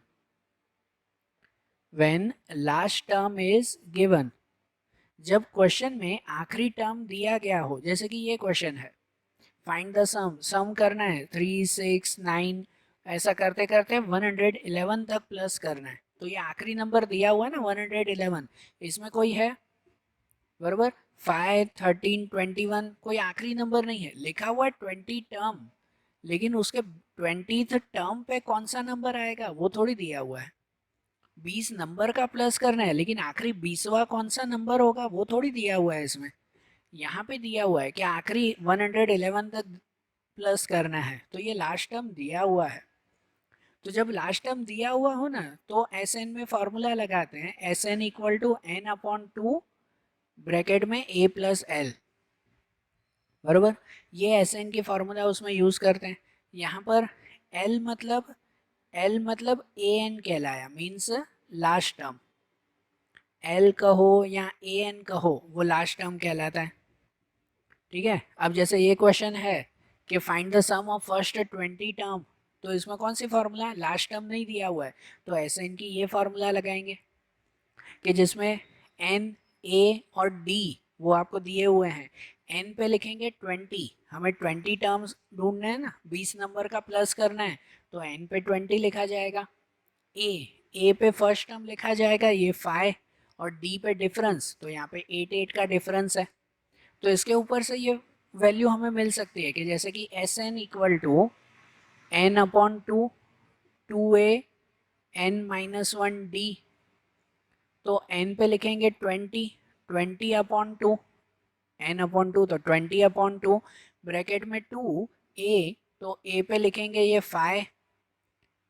[SPEAKER 1] when last term is given, जब क्वेश्चन में आखिरी टर्म दिया गया हो, जैसे कि ये क्वेश्चन है फाइंड द सम, सम करना है 3 6 9, ऐसा करते करते 111 तक प्लस करना है, तो ये आखिरी नंबर दिया हुआ है ना 111, इसमें कोई है, बराबर। 5 13 21 कोई आखिरी नंबर नहीं है, लिखा हुआ है 20 टर्म, लेकिन उसके 20th टर्म पे कौन सा नंबर आएगा वो थोड़ी दिया हुआ है। 20 नंबर का प्लस करना है लेकिन आखिरी 20वां कौन सा नंबर होगा वो थोड़ी दिया हुआ है इसमें। यहाँ पे दिया हुआ है कि आखिरी 111 तक प्लस करना है, तो ये लास्ट टर्म दिया हुआ है। तो जब लास्ट टर्म दिया हुआ हो ना तो एस एन में फॉर्मूला लगाते हैं S N equal to n/2 bracket में a प्लस एल, बराबर। ये एस एन की फार्मूला उसमें यूज करते हैं। यहाँ पर एल मतलब ए एन कहलाया, मीन्स लास्ट टर्म, एल कहो या ए एन कहो वो लास्ट टर्म कहलाता है, ठीक है। अब जैसे ये क्वेश्चन है कि find the sum of first 20 term, तो इसमें कौन सी फार्मूला है? लास्ट टर्म नहीं दिया हुआ है, तो एस एन की ये फार्मूला लगाएंगे कि जिसमें एन ए और डी वो आपको दिए हुए हैं। एन पे लिखेंगे 20, हमें 20 टर्म्स ढूंढने हैं ना, 20 नंबर का प्लस करना है, तो एन पे 20 लिखा जाएगा। ए पे फर्स्ट टर्म लिखा जाएगा ये 5, और डी पे डिफरेंस, तो यहाँ पे 8 का डिफरेंस है। तो इसके ऊपर से ये वैल्यू हमें मिल सकती है कि जैसे कि S N equal to n/2 2a n-1d, तो n पे लिखेंगे 20, 20/2, n/2 तो 20/2 ब्रैकेट में 2a, तो a पे लिखेंगे ये 5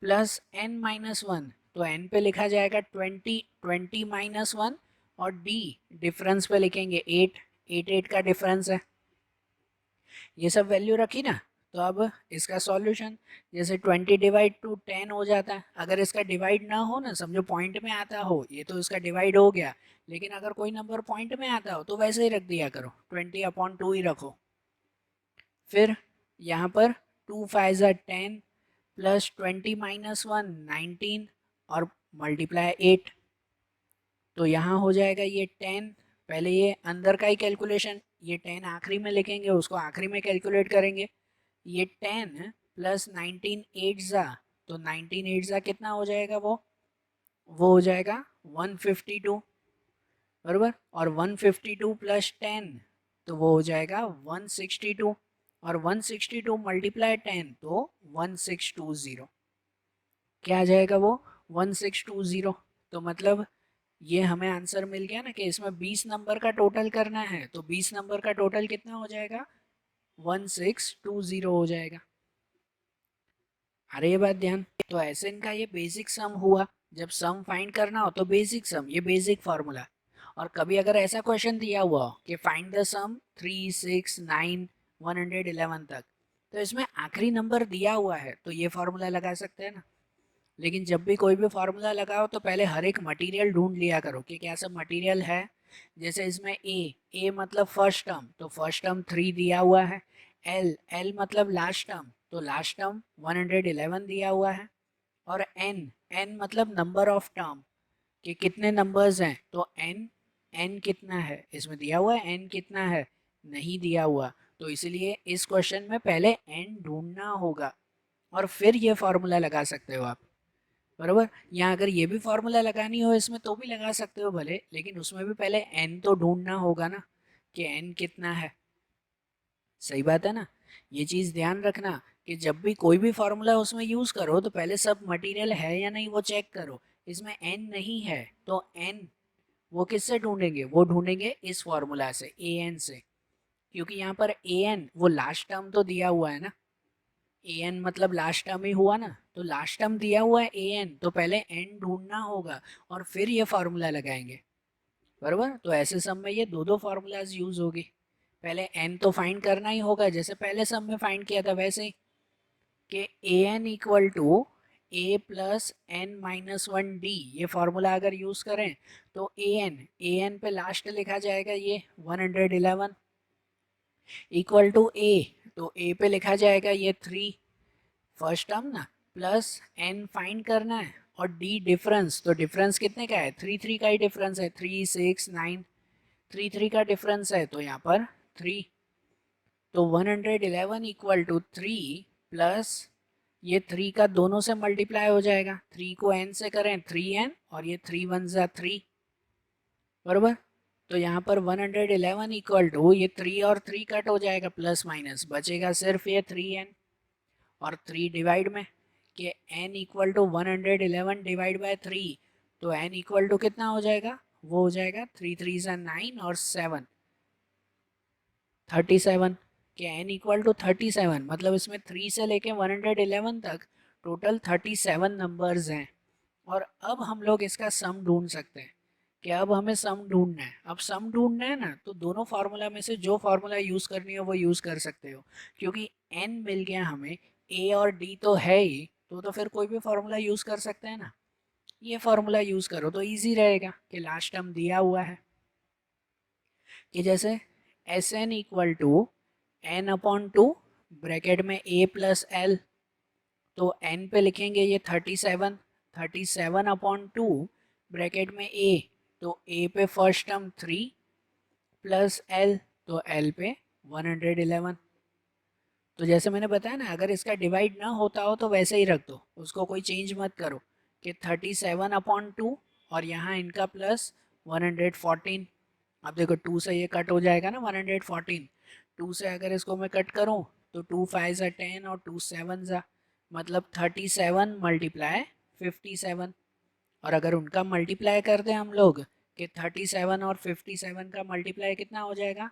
[SPEAKER 1] प्लस n-1, तो n पे लिखा जाएगा 20, 20-1, और d डिफरेंस पे लिखेंगे 8, 8 का डिफरेंस है। ये सब वैल्यू रखी ना, तो अब इसका सॉल्यूशन जैसे 20 डिवाइड टू 10 हो जाता है। अगर इसका डिवाइड ना हो ना, समझो पॉइंट में आता हो, ये तो इसका डिवाइड हो गया, लेकिन अगर कोई नंबर पॉइंट में आता हो तो वैसे ही रख दिया करो, 20/2 ही रखो। फिर यहाँ पर 2 5 10 प्लस 20-1 19 और मल्टीप्लाई 8, तो यहाँ हो जाएगा ये 10, पहले ये अंदर का ही कैलकुलेशन, ये 10 आखिरी में लिखेंगे, उसको आखिरी में कैलकुलेट करेंगे। ये 10 प्लस 19 8 ज़ा, तो 19 8 ज़ा कितना हो जाएगा वो हो जाएगा 152, बराबर। और 152 प्लस 10 तो वो हो जाएगा 162, और 162 मल्टीप्लाई 10 तो 1620, क्या आ जाएगा वो 1620। तो मतलब ये हमें आंसर मिल गया ना कि इसमें 20 नंबर का टोटल करना है, तो 20 नंबर का टोटल कितना हो जाएगा 1620 हो जाएगा। अरे ये बात ध्यान, तो ऐसे इनका ये बेसिक सम हुआ। जब सम फाइंड करना हो तो बेसिक सम, ये बेसिक फार्मूला। और कभी अगर ऐसा क्वेश्चन दिया हुआ हो कि फाइंड द सम 3 6 9 111 तक, तो इसमें आखिरी नंबर दिया हुआ है तो ये फार्मूला लगा सकते हैं ना। लेकिन जब भी कोई भी फार्मूला लगाओ तो पहले हर एक मटेरियल ढूंढ लिया करो कि क्या सब मटेरियल है। जैसे इसमें ए मतलब फर्स्ट टर्म, तो फर्स्ट टर्म 3 दिया हुआ है। एल मतलब लास्ट टर्म, तो लास्ट टर्म 111 दिया हुआ है। और एन मतलब नंबर ऑफ टर्म, कि कितने नंबर्स हैं, तो एन कितना है इसमें दिया हुआ है, एन कितना है नहीं दिया हुआ, तो इसलिए इस क्वेश्चन में पहले एन ढूंढना होगा और फिर ये फार्मूला लगा सकते हो आप, बराबर। यहाँ अगर ये भी फार्मूला लगानी हो इसमें तो भी लगा सकते हो भले, लेकिन उसमें भी पहले एन तो ढूंढना होगा ना कि एन कितना है, सही बात है ना। ये चीज़ ध्यान रखना कि जब भी कोई भी फॉर्मूला उसमें यूज़ करो तो पहले सब मटेरियल है या नहीं वो चेक करो। इसमें n नहीं है तो n वो किससे ढूंढेंगे, वो ढूंढेंगे इस फॉर्मूला से an से, क्योंकि यहाँ पर an वो लास्ट टर्म तो दिया हुआ है ना, an मतलब लास्ट टर्म ही हुआ ना, तो लास्ट टर्म दिया हुआ है an, तो पहले n ढूंढना होगा और फिर ये फार्मूला लगाएंगे, बराबर। तो ऐसे सम में ये दो दो फार्मूलाज यूज होगी। पहले n तो फाइंड करना ही होगा, जैसे पहले सम में फाइंड किया था वैसे ही, कि a n equal to A plus N minus one d, ये फॉर्मूला अगर यूज़ करें तो ए एन पे लास्ट लिखा जाएगा ये 111 इक्वल टू ए, तो ए पे लिखा जाएगा ये 3 फर्स्ट टर्म ना, प्लस एन फाइंड करना है और डी डिफरेंस, तो डिफरेंस कितने का है, 3 का ही डिफरेंस है, 3 6 9, 3 का डिफरेंस है तो यहाँ पर 3, तो 111 इक्वल टू 3 प्लस ये 3 का दोनों से मल्टीप्लाई हो जाएगा, 3 को n से करें 3n और ये 3 वन ज़ा 3, बराबर। तो यहाँ पर 111 इक्वल टू ये 3 और 3 कट हो जाएगा प्लस माइनस, बचेगा सिर्फ ये 3n और 3 डिवाइड में, कि n equal to 111 divide by 3, तो n इक्वल टू कितना हो जाएगा, वो हो जाएगा 3 3 ज़ा 9 और 7 37, कि n इक्वल टू 37, मतलब इसमें 3 से लेके 111 तक टोटल 37 नंबर्स हैं। और अब हम लोग इसका सम ढूंढ सकते हैं, कि अब हमें सम ढूंढना है। अब सम ढूंढना है ना, तो दोनों फार्मूला में से जो फार्मूला यूज़ करनी हो वो यूज़ कर सकते हो, क्योंकि n मिल गया हमें, a और d तो है ही, तो फिर कोई भी फार्मूला यूज़ कर सकते हैं ना। ये फार्मूला यूज़ करो तो ईजी रहेगा, कि लास्ट टर्म दिया हुआ है कि जैसे S N equal to N upon two, bracket में ए प्लस एल, तो एन पे लिखेंगे ये 37, 37 अपॉन टू, ब्रैकेट में ए, तो ए पे फर्स्ट टर्म 3 प्लस एल, तो एल पे 111। तो जैसे मैंने बताया ना, अगर इसका डिवाइड ना होता हो तो वैसे ही रख दो, उसको कोई चेंज मत करो, कि 37 अपॉन टू और यहाँ इनका प्लस 114। अब देखो 2 से ये कट हो जाएगा ना 114, 2 से अगर इसको मैं कट करूँ तो 2 5 ज़ा 10 और 2 7 ज़ा, मतलब 37 मल्टीप्लाई 57। और अगर उनका मल्टीप्लाई कर दें हम लोग, कि 37 और 57 का मल्टीप्लाई कितना हो जाएगा,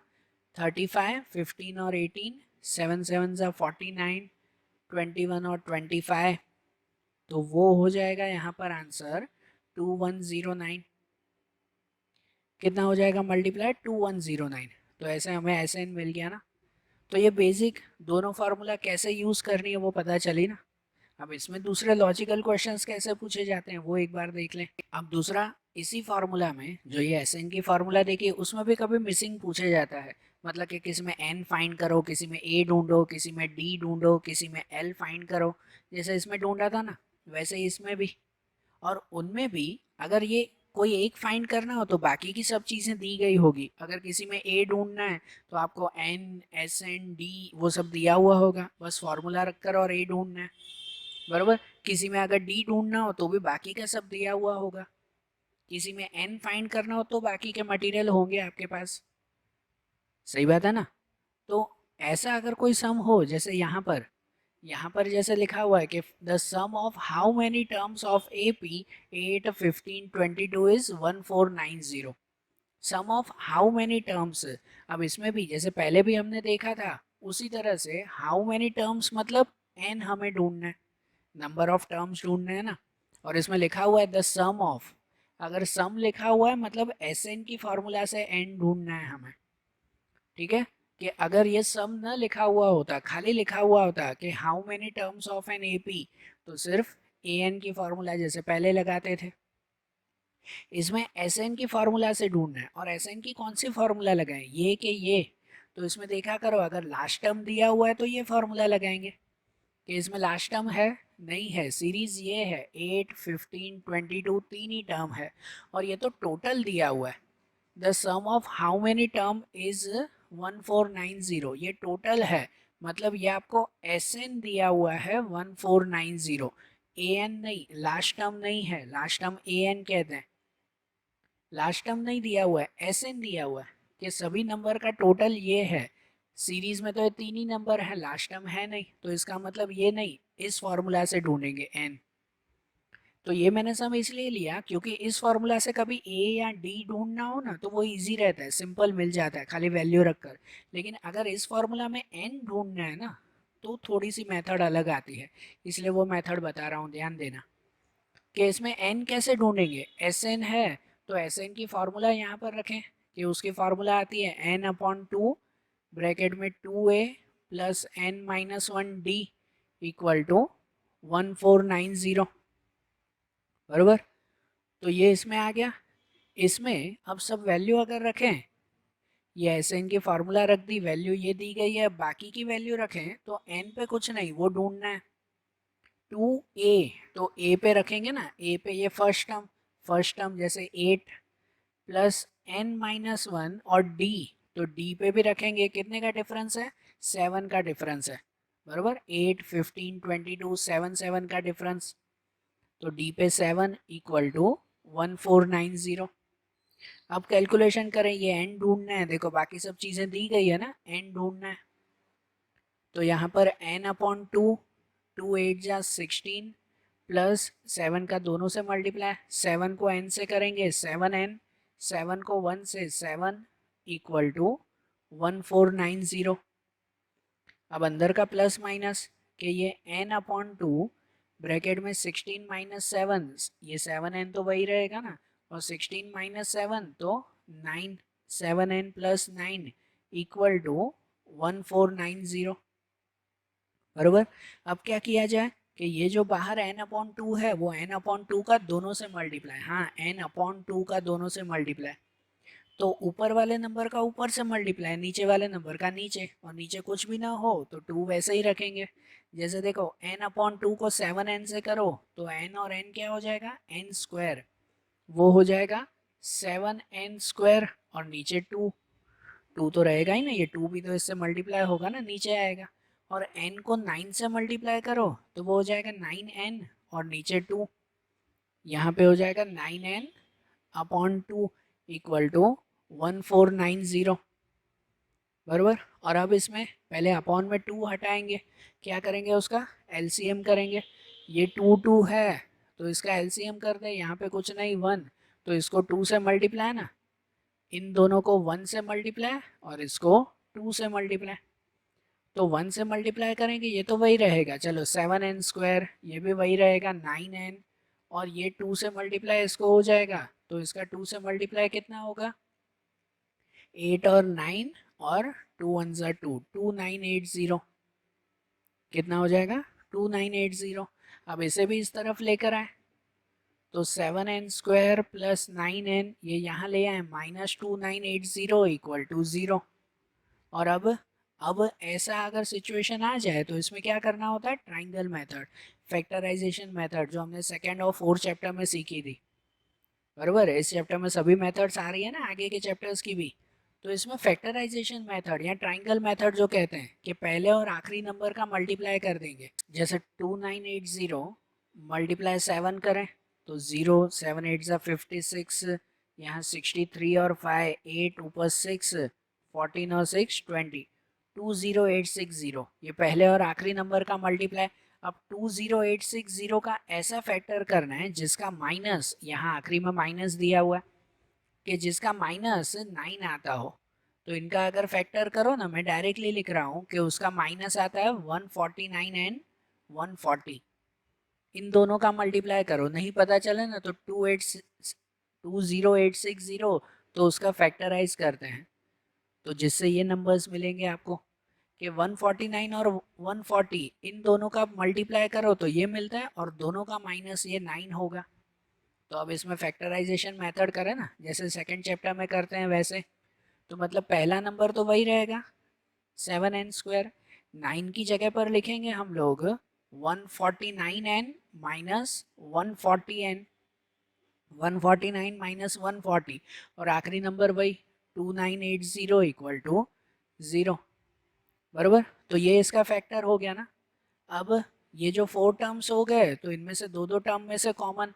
[SPEAKER 1] 35, 15 और 18, 7 7 ज़ा 49, 21 और 25, तो वो हो जाएगा यहाँ पर आंसर 2109। कितना हो जाएगा मल्टीप्लाई, 2109। तो ऐसे हमें एस एन मिल गया ना। तो ये बेसिक दोनों फार्मूला कैसे यूज़ करनी है वो पता चली ना। अब इसमें दूसरे लॉजिकल क्वेश्चंस कैसे पूछे जाते हैं वो एक बार देख लें। अब दूसरा, इसी फार्मूला में जो ये एस एन की फार्मूला देखिए, उसमें भी कभी मिसिंग पूछे जाता है, मतलब कि किसी में एन फाइंड करो, किसी में ए ढूंढो, किसी में डी ढूंढो, किसी में एल फाइंड करो, जैसे इसमें ढूंढा था ना वैसे ही इसमें भी। और उनमें भी अगर ये कोई एक फाइंड करना हो तो बाकी की सब चीज़ें दी गई होगी। अगर किसी में ए ढूंढना है तो आपको एन एस एन डी वो सब दिया हुआ होगा, बस फॉर्मूला रखकर और ए ढूंढना है, बराबर। किसी में अगर डी ढूंढना हो तो भी बाकी का सब दिया हुआ होगा। किसी में एन फाइंड करना हो तो बाकी के मटेरियल होंगे आपके पास, सही बात है ना। तो ऐसा अगर कोई सम हो, जैसे यहाँ पर जैसे लिखा हुआ है कि the sum of how many terms of A P 8 15 22 is 1490, sum of how many terms. अब इसमें भी जैसे पहले भी हमने देखा था उसी तरह से हाउ मेनी टर्म्स मतलब एन हमें ढूंढना है, नंबर ऑफ टर्म्स ढूंढने हैं ना। और इसमें लिखा हुआ है द सम ऑफ, अगर सम लिखा हुआ है मतलब एस एन की फॉर्मूला से एन ढूंढना है हमें, ठीक है। कि अगर ये सम न लिखा हुआ होता, खाली लिखा हुआ होता कि how many terms of an AP, तो सिर्फ ए एन की फॉर्मूला जैसे पहले लगाते थे। इसमें एस एन की फार्मूला से ढूंढना है, और एस एन की कौन सी फार्मूला लगाएं, ये कि ये। तो इसमें देखा करो, अगर लास्ट टर्म दिया हुआ है तो ये फार्मूला लगाएंगे, कि इसमें लास्ट टर्म है नहीं है, सीरीज ये है 8 15 22 तीन ही टर्म है, और ये तो टोटल दिया हुआ है। The sum of how many term is 1490, ये टोटल है, मतलब ये आपको एस एन दिया हुआ है 1490, ए एन नहीं, लास्ट टर्म नहीं है, लास्ट टर्म ए एन कहते हैं, लास्ट टर्म नहीं दिया हुआ है, एस एन दिया हुआ है, कि सभी नंबर का टोटल ये है सीरीज में तो ये तीन ही नंबर है, लास्ट टर्म है नहीं, तो इसका मतलब ये नहीं, इस फॉर्मूला से ढूंढेंगे n। तो ये मैंने सब इसलिए लिया क्योंकि इस फॉर्मूला से कभी a या d ढूंढना हो ना तो वो इजी रहता है, सिंपल मिल जाता है खाली वैल्यू रखकर। लेकिन अगर इस फॉर्मूला में n ढूंढना है ना तो थोड़ी सी मेथड अलग आती है, इसलिए वो मेथड बता रहा हूँ, ध्यान देना। कि इसमें n कैसे ढूंढेंगे, Sn है तो Sn की फार्मूला यहाँ पर रखें कि उसकी फार्मूला आती है n/2 ब्रैकेट में 2a plus n-1d equal to 1490, बराबर। तो ये इसमें आ गया। इसमें अब सब वैल्यू अगर रखें, ये Sn की फार्मूला रख दी, वैल्यू ये दी गई है, बाकी की वैल्यू रखें तो n पे कुछ नहीं, वो ढूंढना है 2a, तो a पे रखेंगे ना, a पे ये फर्स्ट टर्म जैसे 8 प्लस n-1 और d, तो d पे भी रखेंगे, कितने का डिफरेंस है, 7 का डिफरेंस है, बराबर। 8 15 22 7 7 का डिफरेंस, तो d पे 7 इक्वल टू 1490। अब कैलकुलेशन करें, ये n ढूंढना है, देखो बाकी सब चीजें दी गई है ना, n ढूंढना है। तो यहाँ पर n/2, 2 8 जा 16 प्लस 7 का दोनों से मल्टीप्लाई, 7 को n से करेंगे 7n, 7 को 1 से 7 इक्वल टू 1490। अब अंदर का प्लस माइनस कि ये n/2 ब्रैकेट में 16 माइनस 7, ये 7n तो वही रहेगा ना, और 16 माइनस 7 तो 9, 7n प्लस 9 इक्वल टू 1490, बरोबर। अब क्या किया जाए कि ये जो बाहर n/2 है वो n/2 का दोनों से मल्टीप्लाई, हाँ n/2 का दोनों से मल्टीप्लाई, तो ऊपर वाले नंबर का ऊपर से मल्टीप्लाई, नीचे वाले नंबर का नीचे, और नीचे कुछ भी ना हो तो 2 वैसे ही रखेंगे। जैसे देखो n/2 को 7n से करो तो n और n क्या हो जाएगा, n स्क्वायर, वो हो जाएगा 7n स्क्वायर, और नीचे 2, 2 तो रहेगा ही ना, ये 2 भी तो इससे मल्टीप्लाई होगा ना, नीचे आएगा। और n को 9 से मल्टीप्लाई करो तो वो हो जाएगा 9n, और नीचे 2, यहाँ पे हो जाएगा 9n/2 इक्वल टू 1490, बराबर। और अब इसमें पहले अपॉन में 2 हटाएंगे, क्या करेंगे, उसका एलसीएम करेंगे। ये 2 2 है तो इसका एलसीएम कर दे, यहाँ पे कुछ नहीं 1, तो इसको 2 से मल्टीप्लाई ना, इन दोनों को 1 से मल्टीप्लाई और इसको 2 से मल्टीप्लाई, तो 1 से मल्टीप्लाई करेंगे ये तो वही रहेगा, चलो 7n स्क्वायर, ये भी वही रहेगा 9n, और ये 2 से मल्टीप्लाई इसको हो जाएगा, तो इसका 2 से मल्टीप्लाई कितना होगा, 8 और 9, और 2 1 जा 2, 2980, कितना हो जाएगा 2980। अब इसे भी इस तरफ लेकर आए तो 7n स्क्वायर प्लस 9n, ये यहाँ ले आए -2980 इक्वल टू 0। और अब ऐसा अगर सिचुएशन आ जाए तो इसमें क्या करना होता है, ट्राइंगल मेथड, फैक्टराइजेशन मेथड, जो हमने सेकेंड और फोर्थ चैप्टर में सीखी थी, बराबर। इस चैप्टर में सभी मेथड्स आ रही है ना, आगे के चैप्टर्स की भी। तो इसमें फैक्टराइजेशन मेथड या ट्राइंगल मेथड जो कहते हैं कि पहले और आखिरी नंबर का मल्टीप्लाई कर देंगे, जैसे 2980 मल्टीप्लाई 7 करें तो 0, 7 8 जा 56, यहाँ 63 और 5 8 ऊपर 6, 14 और 6 20, 20860, ये पहले और आखिरी नंबर का मल्टीप्लाई। अब 20860 का ऐसा फैक्टर करना है जिसका माइनस, यहाँ आखिरी में माइनस दिया हुआ है, कि जिसका -9 आता हो। तो इनका अगर फैक्टर करो ना, मैं डायरेक्टली लिख रहा हूँ कि उसका माइनस आता है 149 एंड 140, इन दोनों का मल्टीप्लाई करो, नहीं पता चले ना तो 20860 तो उसका फैक्टराइज करते हैं, तो जिससे ये नंबर्स मिलेंगे आपको कि 149 और 140, इन दोनों का मल्टीप्लाई करो तो ये मिलता है, और दोनों का माइनस ये 9 होगा। तो अब इसमें फैक्टराइजेशन मेथड करें ना, जैसे सेकंड चैप्टर में करते हैं वैसे, तो मतलब पहला नंबर तो वही रहेगा 7n स्क्वायर, 9 की जगह पर लिखेंगे हम लोग 149n माइनस 140n, 149 माइनस 140, और आखिरी नंबर वही 2980 इक्वल टू 0, बराबर। तो ये इसका फैक्टर हो गया ना। अब ये जो 4 टर्म्स हो गए तो इनमें से दो दो टर्म में से कॉमन,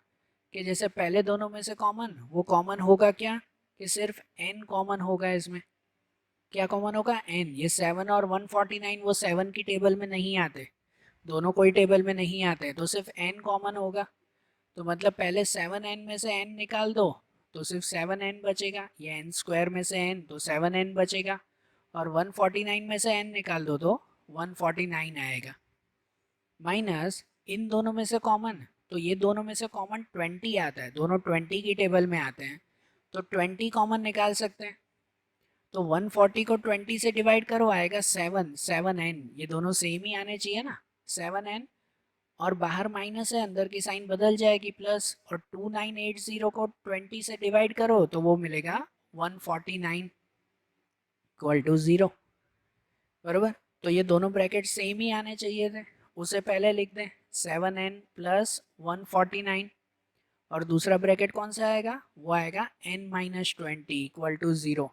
[SPEAKER 1] कि जैसे पहले दोनों में से कॉमन, वो कॉमन होगा क्या, कि सिर्फ n कॉमन होगा इसमें, क्या कॉमन होगा, n। ये 7 और 149 वो 7 की टेबल में नहीं आते, दोनों कोई टेबल में नहीं आते, तो सिर्फ n कॉमन होगा। तो मतलब पहले 7n में से n निकाल दो तो सिर्फ 7n बचेगा, ये n स्क्वायर में से n तो 7n बचेगा, और 149 में से n निकाल दो तो 149 आएगा। माइनस इन दोनों में से कॉमन, तो ये दोनों में से कॉमन 20 आता है, दोनों 20 की टेबल में आते हैं, तो 20 कॉमन निकाल सकते हैं। तो 140 को 20 से डिवाइड करो, आएगा 7n, ये दोनों सेम ही आने चाहिए ना, 7n, और बाहर माइनस है, अंदर की साइन बदल जाएगी प्लस, और 2980 को 20 से डिवाइड करो तो वो मिलेगा 149 इक्वल टू 0, बराबर। तो ये दोनों ब्रैकेट सेम ही आने चाहिए थे, उसे पहले लिख दें 7n प्लस 149, और दूसरा ब्रैकेट कौन सा आएगा, वो आएगा n माइनस 20 इक्वल टू 0।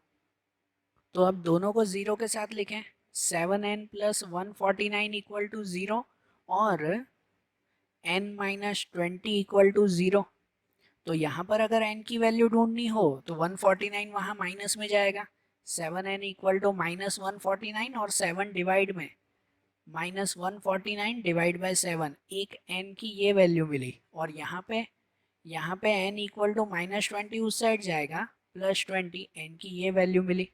[SPEAKER 1] तो अब दोनों को 0 के साथ लिखें, 7n प्लस 149 इक्वल टू 0 और n माइनस 20 इक्वल टू 0। तो यहाँ पर अगर n की वैल्यू ढूंढनी हो तो 149 वहाँ माइनस में जाएगा, 7n इक्वल टू माइनस 149, और 7 डिवाइड में माइनस 149 डिवाइड बाई 7, एक n की ये वैल्यू मिली, और यहाँ पे n इक्वल टू माइनस 20 उस साइड जाएगा, प्लस 20 n की ये वैल्यू मिली।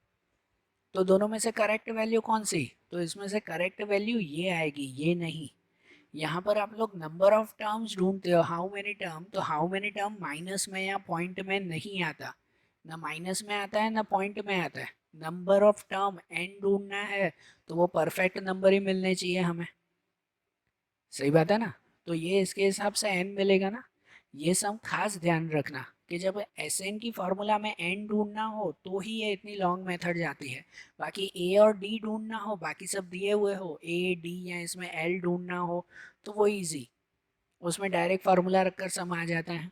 [SPEAKER 1] तो दोनों में से करेक्ट वैल्यू कौन सी, तो इसमें से करेक्ट वैल्यू ये आएगी, ये नहीं। यहाँ पर आप लोग नंबर ऑफ टर्म्स ढूंढते हो, हाउ मेनी टर्म, तो हाउ मेनी टर्म माइनस में या पॉइंट में नहीं आता, ना माइनस में आता है ना पॉइंट में आता है। नंबर ऑफ टर्म n ढूंढना है तो वो परफेक्ट नंबर ही मिलने चाहिए हमें, सही बात है ना। तो ये इसके हिसाब से n मिलेगा ना। ये सब खास ध्यान रखना कि जब Sn की फार्मूला में n ढूंढना हो तो ही ये इतनी लॉन्ग मेथड जाती है। बाकी a और d ढूंढना हो, बाकी सब दिए हुए हो, a d या इसमें l ढूंढना हो तो वो इजी, उसमें डायरेक्ट फार्मूला रखकर सम आ जाता है,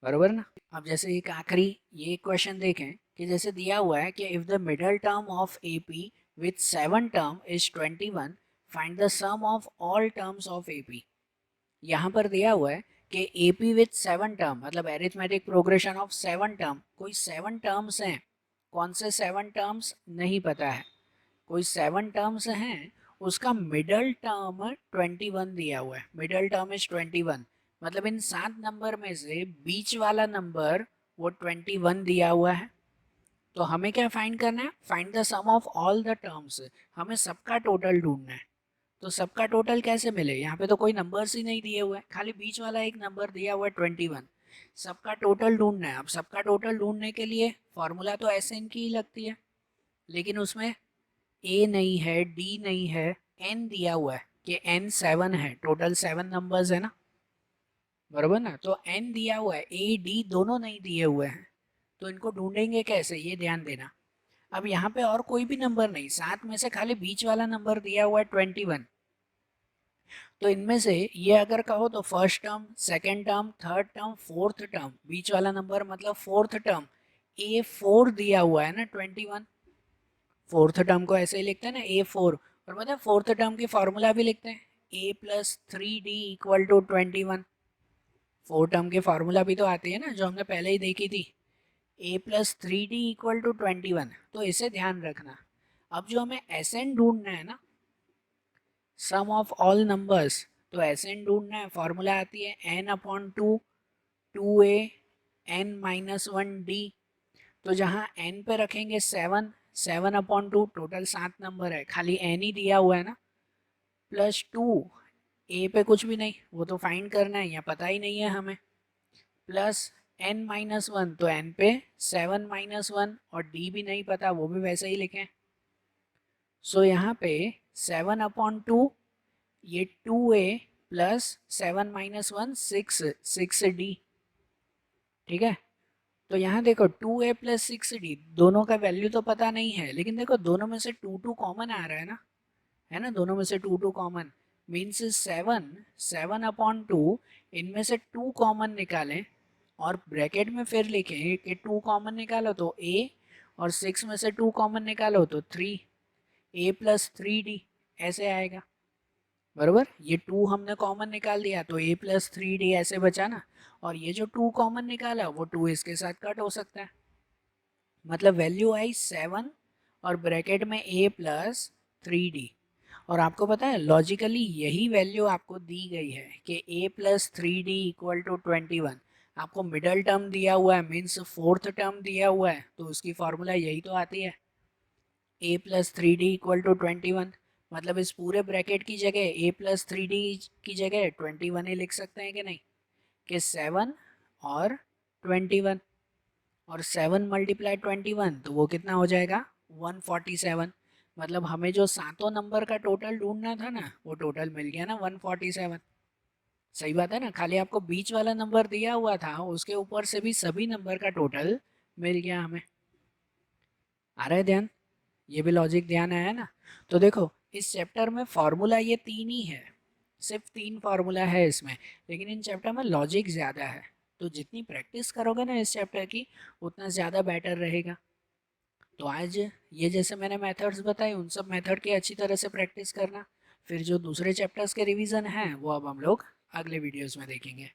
[SPEAKER 1] बरोबर ना। अब जैसे एक आखिरी ये क्वेश्चन देखें कि जैसे दिया हुआ है कि if the middle term of AP with 7 term is 21, find the sum of all terms of AP। यहाँ पर दिया हुआ है कि AP विथ 7 टर्म मतलब एरिथमेटिक प्रोग्रेशन ऑफ 7 टर्म, कोई 7 टर्म्स हैं, कौन से 7 टर्म्स नहीं पता है, कोई 7 टर्म्स हैं, उसका मिडल टर्म 21 दिया हुआ है, मिडल टर्म इज 21, मतलब इन 7 नंबर में से बीच वाला नंबर वो 21 दिया हुआ है। तो हमें क्या फाइंड करना है, find the sum of all the terms, हमें सबका टोटल ढूंढना है। तो सबका टोटल कैसे मिले, यहाँ पे तो कोई नंबर्स ही नहीं दिए हुए हैं, खाली बीच वाला एक नंबर दिया हुआ है 21, सबका टोटल ढूंढना है। अब सबका टोटल ढूंढने के लिए फॉर्मूला तो Sn की ही लगती है, लेकिन उसमें ए नहीं है, डी नहीं है, एन दिया हुआ है कि एन 7 है, टोटल 7 नंबर्स है ना, बराबर ना। तो एन दिया हुआ है, ए डी दोनों नहीं दिए हुए हैं, तो इनको ढूंढेंगे कैसे, ये ध्यान देना। अब यहाँ पे और कोई भी नंबर नहीं, 7 में से खाली बीच वाला नंबर दिया हुआ है 21, तो इनमें से ये अगर कहो तो first term, second term, third term, fourth term, बीच वाला नंबर मतलब फोर्थ टर्म, ए 4 दिया हुआ है ना 21, फोर्थ टर्म को ऐसे ही लिखते हैं ना A4, और मतलब फोर्थ टर्म की फॉर्मूला भी लिखते हैं A plus 3D equal to 21। Fourth term की फार्मूला भी तो आती है ना जो हमने पहले ही देखी थी, A plus 3D equal to 21, तो इसे ध्यान रखना। अब जो हमें Sn ढूंढना है ना, सम ऑफ ऑल नंबर्स, तो Sn ढूंढना है, फॉर्मूला आती है n/2 2a n minus 1d। तो जहाँ n पे रखेंगे 7, 7/2, टोटल 7 नंबर है, खाली n ही दिया हुआ है ना, प्लस 2, a पे कुछ भी नहीं, वो तो फाइंड करना है या पता ही नहीं है हमें, प्लस n माइनस 1, तो n पे 7 माइनस 1, और d भी नहीं पता, वो भी वैसे ही लिखें। सो यहाँ पे 7/2, ये 2a प्लस 7 माइनस 1 6d, ठीक है। तो यहाँ देखो 2a प्लस 6d, दोनों का वैल्यू तो पता नहीं है, लेकिन देखो दोनों में से 2 कॉमन आ रहा है ना, दोनों में से 2 कॉमन मीन्स 7/2, इनमें से 2 कॉमन निकालें और ब्रैकेट में फिर लिखें कि 2 कॉमन निकालो तो a, और 6 में से 2 कॉमन निकालो तो 3, a प्लस 3d ऐसे आएगा, बरोबर। ये 2 हमने कॉमन निकाल दिया तो a प्लस 3d ऐसे बचा ना, और ये जो 2 कॉमन निकाला वो 2 इसके साथ कट हो सकता है, मतलब वैल्यू आई 7 और ब्रैकेट में a प्लस 3d। और आपको पता है लॉजिकली यही वैल्यू आपको दी गई है कि a plus 3d equal to 21। आपको मिडल टर्म दिया हुआ है, मीन्स फोर्थ टर्म दिया हुआ है, तो उसकी फॉर्मूला यही तो आती है, a plus 3d equal to 21। मतलब इस पूरे ब्रैकेट की जगह a प्लस 3d की जगह 21 ही लिख सकते हैं कि नहीं, कि 7 और 21, और 7 मल्टीप्लाई 21 तो वो कितना हो जाएगा 147। मतलब हमें जो सातों नंबर का टोटल ढूंढना था ना, वो टोटल मिल गया ना 147। सही बात है ना, खाली आपको बीच वाला नंबर दिया हुआ था, उसके ऊपर से भी सभी नंबर का टोटल मिल गया हमें। आ रहा है ध्यान, ये भी लॉजिक ध्यान आया ना। तो देखो इस चैप्टर में फॉर्मूला ये तीन ही है, सिर्फ तीन फार्मूला है इसमें, लेकिन इन चैप्टर में लॉजिक ज़्यादा है। तो जितनी प्रैक्टिस करोगे ना इस चैप्टर की, उतना ज़्यादा बेटर रहेगा। तो आज ये जैसे मैंने मेथड्स बताए, उन सब मेथड की अच्छी तरह से प्रैक्टिस करना। फिर जो दूसरे चैप्टर्स के रिवीजन हैं वो अब हम लोग अगले वीडियोस में देखेंगे।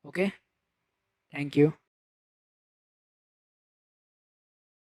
[SPEAKER 1] Okay, thank you.